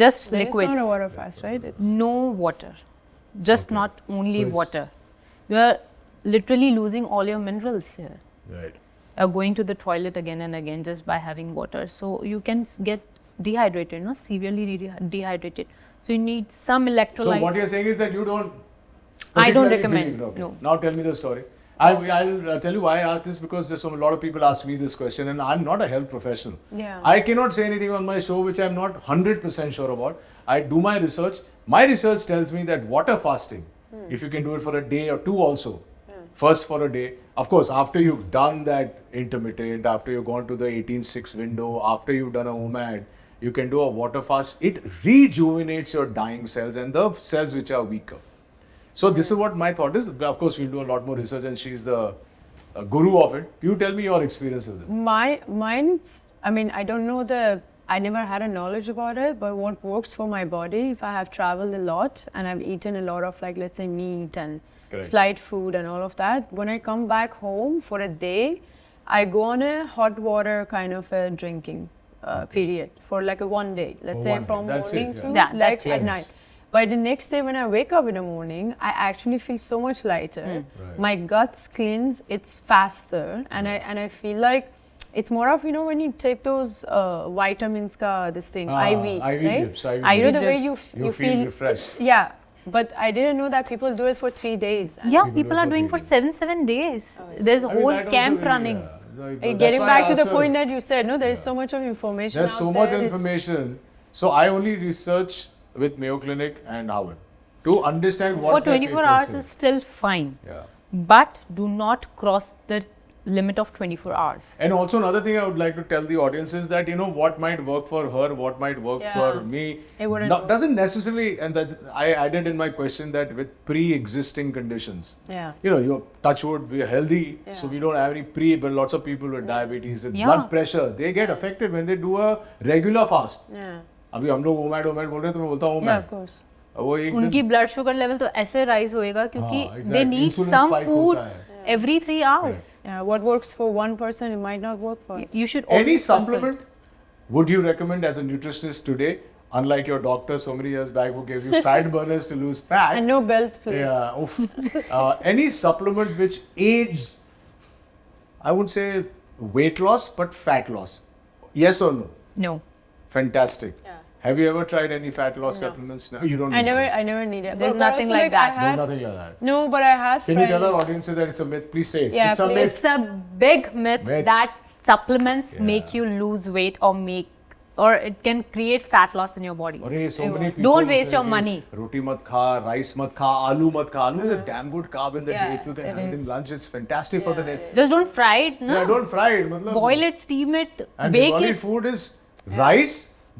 just Then it's liquids. not a water fast, right? It's No water. Just Okay. not only So it's- water. You are literally losing all your minerals here. Right. Are going to the toilet again and again just by having water. So you can get dehydrated, no? Severely dehydrated. So you need some electrolytes. So what you're saying is that you don't. I don't particularly recommend, believe it. Okay. no. Now tell me the story. I'll tell you why I asked this, because there's a lot of people ask me this question, and I'm not a health professional. Yeah. I cannot say anything on my show which I'm not 100% sure about. I do my research. My research tells me that water fasting, if you can do it for a day or two also, first for a day. Of course, after you've done that intermittent, after you've gone to the 18-6 window, after you've done a OMAD, you can do a water fast. It rejuvenates your dying cells and the cells which are weaker. So this is what my thought is. Of course, we'll do a lot more research, and she's the guru of it. You tell me your experience with it. Mine's, I mean, I don't know I never had a knowledge about it, but what works for my body, if I have traveled a lot and I've eaten a lot of, like, let's say meat and Correct. flight food and all of that, when I come back home for a day, I go on a hot water kind of a drinking period for like a 1 day. Let's say from That's morning it, to yeah. like That's at it. night. But the next day when I wake up in the morning, I actually feel so much lighter. Right. My guts cleanse, it's faster, and I feel like it's more of, you know, when you take those vitamins this thing, IV, IV right? drips, IV You know, the drips. way You feel refreshed. Yeah, but I didn't know that people do it for 3 days. And Yeah, People people do it are for doing 3 for 7 days. There's a I mean, whole that also camp really, running. That's getting why back I to the asked her. point that you said, no, there is so much of information There's out so much there, it's- information. So I only research with Mayo Clinic and Harvard to understand what For their 24 papers hours say. is still fine. Yeah. But do not cross the limit of 24 hours. And also another thing I would like to tell the audience is that, you know, what might work for her, what might work Yeah. for me, It wouldn't work. doesn't necessarily, and that I added in my question that with pre-existing conditions, Yeah. you know, your touch wood, we're healthy, so Yeah. we don't have any but lots of people with diabetes and Yeah. blood pressure, they get affected when they do a regular fast. Yeah. अभी हम लोग OMAD बोल रहे हैं तो मैं बोलता हूँ Yeah, ओमैड of course. वो एक उनकी ब्लड शुगर लेवल तो ऐसे राइज होएगा क्योंकि हाँ, exactly. They need Insulin some spike food होता है. every 3 hours. Yeah, what works for one person, it might not work for. You should Any always consult. supplement would you recommend as a nutritionist today, unlike your doctor so many years back who gave you fat burners to lose fat? And no belt, please. Yeah. Oof. Any supplement which aids, I would say, weight loss but fat loss? Yes or no? No. Fantastic. Yeah. Have you ever tried any fat loss No. supplements? No, you don't. I need to. never needed. There's But nothing also, like that. I There's had, nothing like that. no, but I had Can you tell our friends- audiences that it's a myth? Please say. Yeah, it's a please. myth. It's a big myth Myth. that supplements Yeah. make you lose weight or it can create fat loss in your body. Arey, so many people Don't waste say your कि money. Roti mat kha, rice mat kha, aloo mat kha. Aloo is a damn good carb in the Yeah, day. If you can it have it in is. lunch, it's fantastic for the day. Just don't fry it, no? Yeah, don't fry it. Matlab, Boil it, steam it, And bake Bengali it. food is rice,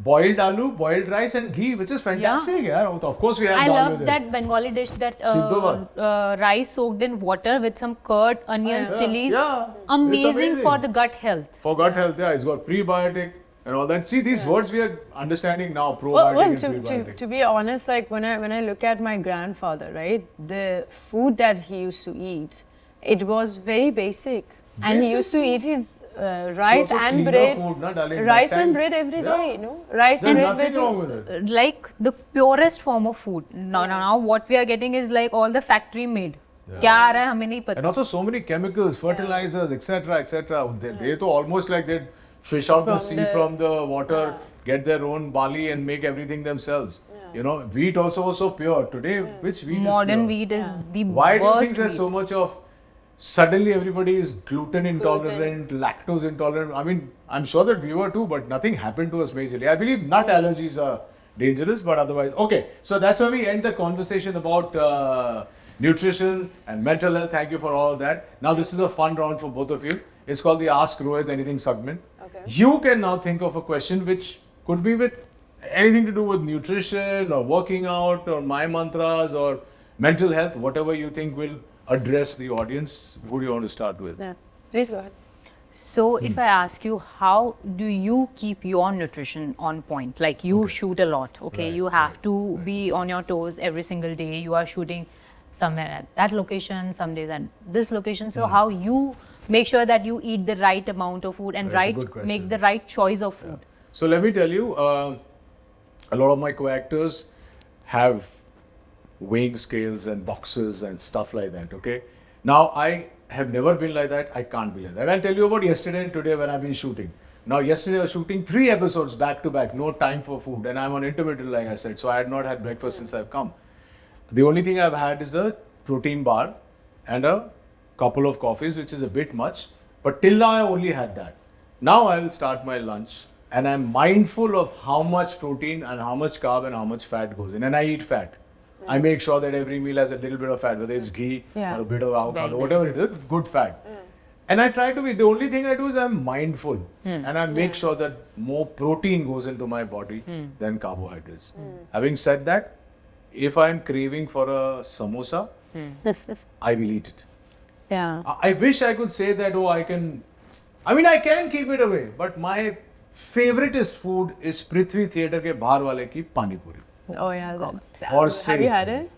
boiled aloo, boiled rice and ghee, which is fantastic. Yeah. Of course, we have I dal love with that it. Bengali dish that Siddhavad. rice soaked in water with some curd, onions, Yeah, chilies. yeah. It's Amazing for the gut health. For gut health, yeah, it's got prebiotic and all that. See, these words we are understanding now, probiotic Well, and to prebiotic. be honest, like when I look at my grandfather, right, the food that he used to eat, it was very basic. And he Basic used to eat his rice also and cleaner bread, food, na, darling. rice That and time- bread every Yeah. day, you know, rice There's and bread nothing wrong veggies. with it. Like the purest form of food. Now what we are getting is like all the factory made. Yeah. क्या आ रहा है हमें नहीं पता. And also so many chemicals, fertilizers, etc., etc. They to almost like they fish out the From sea the- from the water, get their own barley and make everything themselves. You know, wheat also was so pure. Today, which wheat Modern is pure? wheat is the Why do you worst think there's wheat. so much of suddenly everybody is gluten intolerant, lactose intolerant? I mean, I'm sure that we were too, but nothing happened to us majorly. I believe nut allergies are dangerous, but otherwise, okay. So that's where we end the conversation about nutrition and mental health. Thank you for all of that. Now, this is a fun round for both of you. It's called the Ask Rohit Anything segment. Okay. You can now think of a question which could be with anything to do with nutrition or working out or my mantras or mental health, whatever you think will address the audience. Who do you want to start with? Yeah, please go ahead. So if I ask you, how do you keep your nutrition on point? Like you shoot a lot, okay? Right, You have to be on your toes every single day. You are shooting somewhere at that location, some days at this location. So how you make sure that you eat the right amount of food and That's a good question. make the right choice of food? So let me tell you, a lot of my co-actors have weighing scales and boxes and stuff like that, okay? Now, I have never been like that. I can't be like that. I'll tell you about yesterday and today when I've been shooting. Now, yesterday I was shooting 3 episodes back to back, no time for food. And I'm on intermittent, like I said. So I had not had breakfast since I've come. The only thing I've had is a protein bar and a couple of coffees, which is a bit much. But till now, I only had that. Now I will start my lunch and I'm mindful of how much protein and how much carb and how much fat goes in. And I eat fat. I make sure that every meal has a little bit of fat, whether it's ghee or a bit of avocado, Very whatever it is, good fat. And I try to be, the only thing I do is I'm mindful and I make sure that more protein goes into my body than carbohydrates. Having said that, if I'm craving for a samosa, I will eat it. Yeah. I wish I could say that, I can keep it away, but my favoriteest food is Prithvi Theatre ke bahar wale ki pani puri. Oh yeah, that's. Or Have say- you had it?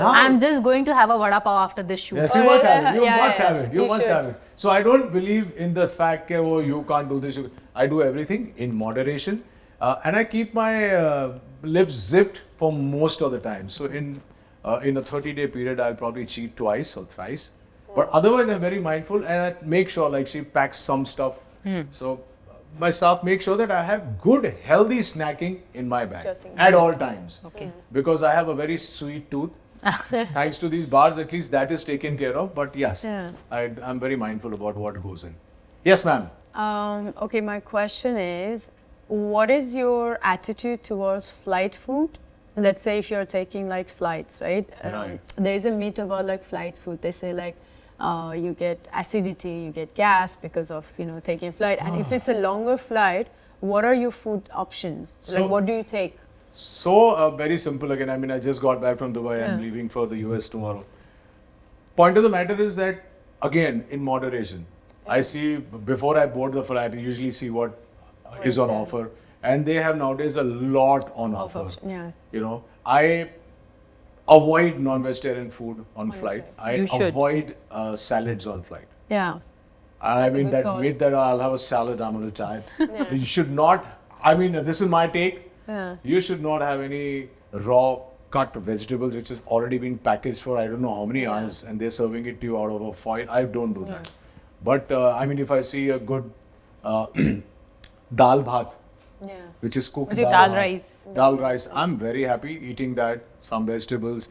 I'm just going to have a vada pav after this shoot. Yes, you must have it. You Yeah, must yeah, have it. You you must should. have it. So I don't believe in the fact that you can't do this. I do everything in moderation, and I keep my lips zipped for most of the time. So in a 30-day period, I'll probably cheat twice or thrice. But otherwise, I'm very mindful, and I make sure like she packs some stuff. So my staff make sure that I have good, healthy snacking in my bag Just in at all times. Okay. Because I have a very sweet tooth. Thanks to these bars, at least that is taken care of. But yes, Yeah. I'm very mindful about what goes in. Yes, ma'am. Okay, my question is, what is your attitude towards flight food? Let's say if you're taking like flights, right? Right. There is a myth about like flights food. They say like you get acidity, you get gas because of taking flight. And if it's a longer flight, what are your food options? So- Like what do you take? So very simple again. I just got back from Dubai. I'm leaving for the US tomorrow. Point of the matter is that again in moderation. I see before I board the flight, I usually see what is on there? offer, and they have nowadays a lot on offer. Yeah. I avoid non-vegetarian food on flight. I You should. avoid salads on flight. Yeah. I That's a mean, good that call. myth that I'll have a salad, I'm going to die. You should not, this is my take. Yeah. You should not have any raw cut vegetables which has already been packaged for I don't know how many hours and they're serving it to you out of a foil. I don't do that. But if I see a good dal bhat, Yeah. which is cooked Which is dal dal bhat, rice. Dal rice. I'm very happy eating that. Some vegetables.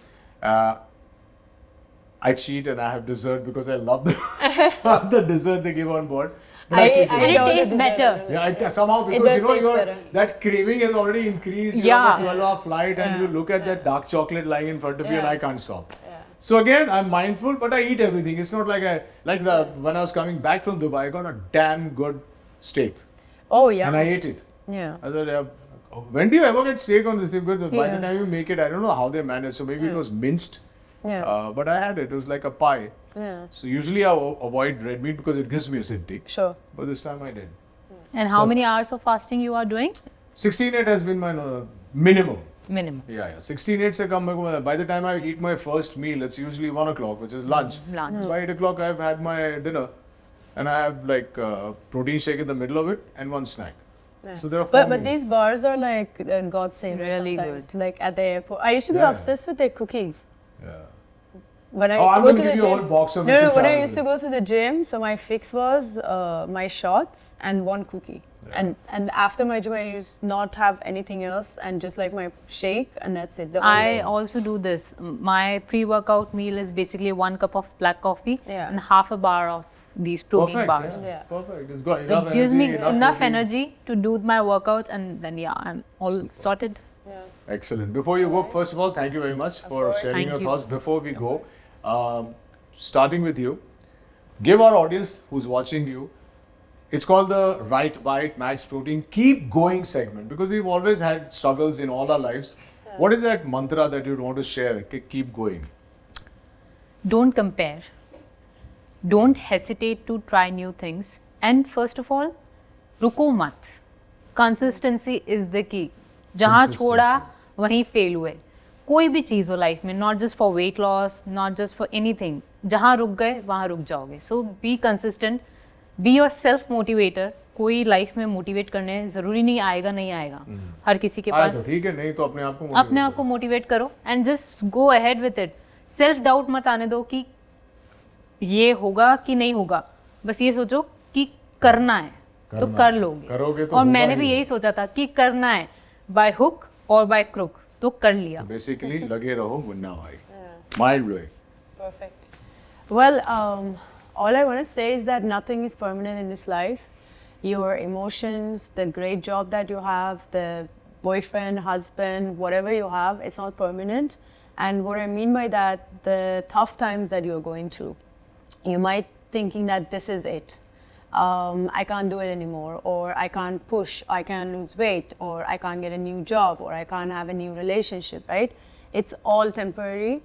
I cheat and I have dessert because I love the dessert they give on board. But I keep it. And it don't tastes deserve better. it. Yeah, somehow It because does taste better. that craving has already increased. Yeah. You have a 12-hour flight and you look at that dark chocolate lying in front of you and Yeah. I can't stop. So again, I'm mindful, but I eat everything. It's not like when I was coming back from Dubai, I got a damn good steak Oh yeah. and I ate it. Yeah. I thought, when do you ever get steak on this thing? Because by the Yeah. time you make it, I don't know how they manage. So maybe it was minced, Yeah. but I had it. It was like a pie. Yeah. So usually I avoid red meat because it gives me acidity. Sure. But this time I did. And how So- many hours of fasting you are doing? 16-8 has been my minimum. Minimum. Yeah. 16-8 se kam meko, by the time I eat my first meal, it's usually 1 o'clock, which is lunch. Lunch. By 8 o'clock, I've had my dinner. And I have like protein shake in the middle of it and one snack. So there are 4 But meals. these bars are like God save us Really sometimes. good. Like at the airport. I used to be Yeah. obsessed with their cookies. Yeah. When I Oh, used I'm to go gonna to the give you a gym. whole box of it No, to when I travel used to go to the gym, so my fix was my shots and one cookie. And after my gym, I used not have anything else and just like my shake and that's it. The whole I day. also do this. My pre-workout meal is basically 1 cup of black coffee Yeah. and half a bar of these protein Perfect. bars. Yeah. Yeah. Perfect. It's got enough It gives me energy, enough protein. energy to do my workouts and then I'm all sorted. Excellent. Before you go, first of all, thank you very much for course. sharing Thank your you. thoughts. Before we go, starting with you, give our audience who's watching you, it's called the RiteBite Max Protein Keep Going segment because we've always had struggles in all our lives. What is that mantra that you'd want to share? Keep going. Don't compare. Don't hesitate to try new things. And first of all, रुको मत. Consistency is the key. जहाँ Consistency. छोड़ा वहीं fail हुए. कोई भी चीज़ हो life में, not just for weight loss, not just for anything. जहाँ रुक गए वहाँ रुक जाओगे. So be consistent. Be your self motivator. कोई लाइफ में मोटिवेट करने ज़रूरी नहीं आएगा नहीं आएगा. हर किसी के आया पास तो ठीक है, नहीं तो अपने आप को अपने motivate आप को मोटिवेट करो and just go ahead with it. Self doubt मत आने दो कि ये होगा कि नहीं होगा. बस ये सोचो कि करना है तो करना कर है. लोगे. करोगे तो और होगा मैंने ही. भी यही सोचा था कि करना है बाय हुक और बाय क्रुक तो कर लिया. Basically, लगे रहो मुन्ना भाई. Mind blowing. Perfect. Well, all I want to say is that nothing is permanent in this life. Your emotions, the great job that you have, the boyfriend, husband, whatever you have, it's not permanent. And what I mean by that, the tough times that you're going through, you might thinking that this is it. I can't do it anymore, or I can't push, I can't lose weight, or I can't get a new job, or I can't have a new relationship, right? It's all temporary.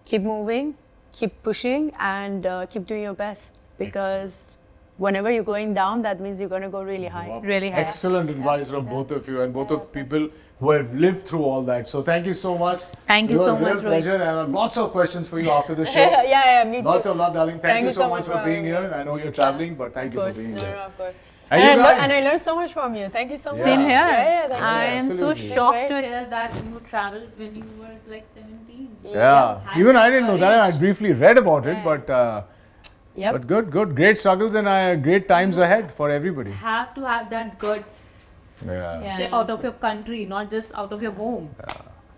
Keep moving, keep pushing, and keep doing your best, because whenever you're going down, that means you're going to go really high. Really high. Excellent advice from both of you and both of people who have lived through all that. So thank you so much. Thank you It was so a real much, Rohit. pleasure, and I have lots of questions for you after the show. Yeah, me too. Lots of love, darling. Thank you so much for being having me. here. I know you're traveling, but thank you Of for course, being no, here. of course. And And, you guys- and I learned so much from you. Thank you so much. Same here. Yeah, thank I you. am so Absolutely. shocked Right. to hear that you traveled when you were like 17. Yeah. Even I didn't know that. I briefly read about it, but Yep. but good. Great struggles and great times ahead for everybody. Have to have that guts. Yeah. Yeah. Stay out of your country, not just out of your home.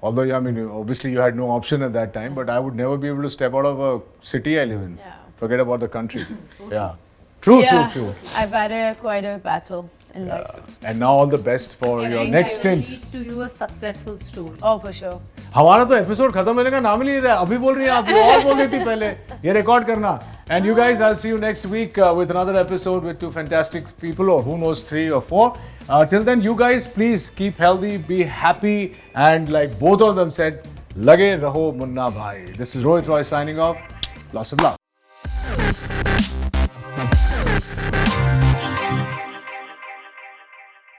Although, I mean, obviously you had no option at that time, but I would never be able to step out of a city I live in. Yeah. Forget about the country. Yeah. True. I've had quite a battle in life. And now all the best for your Every next travel stint. leads to you a successful story. Oh, for sure. हमारा तो episode खत्म होने का नाम ही नहीं रहा अभी बोल रही हैं आप और बोल रही थी पहले ये रिकॉर्ड करना and you guys I'll see you next week with another episode with two fantastic people or who knows 3 or 4 till then you guys please keep healthy be happy and like both of them said लगे रहो मुन्ना भाई this is Rohit Roy signing off lots of love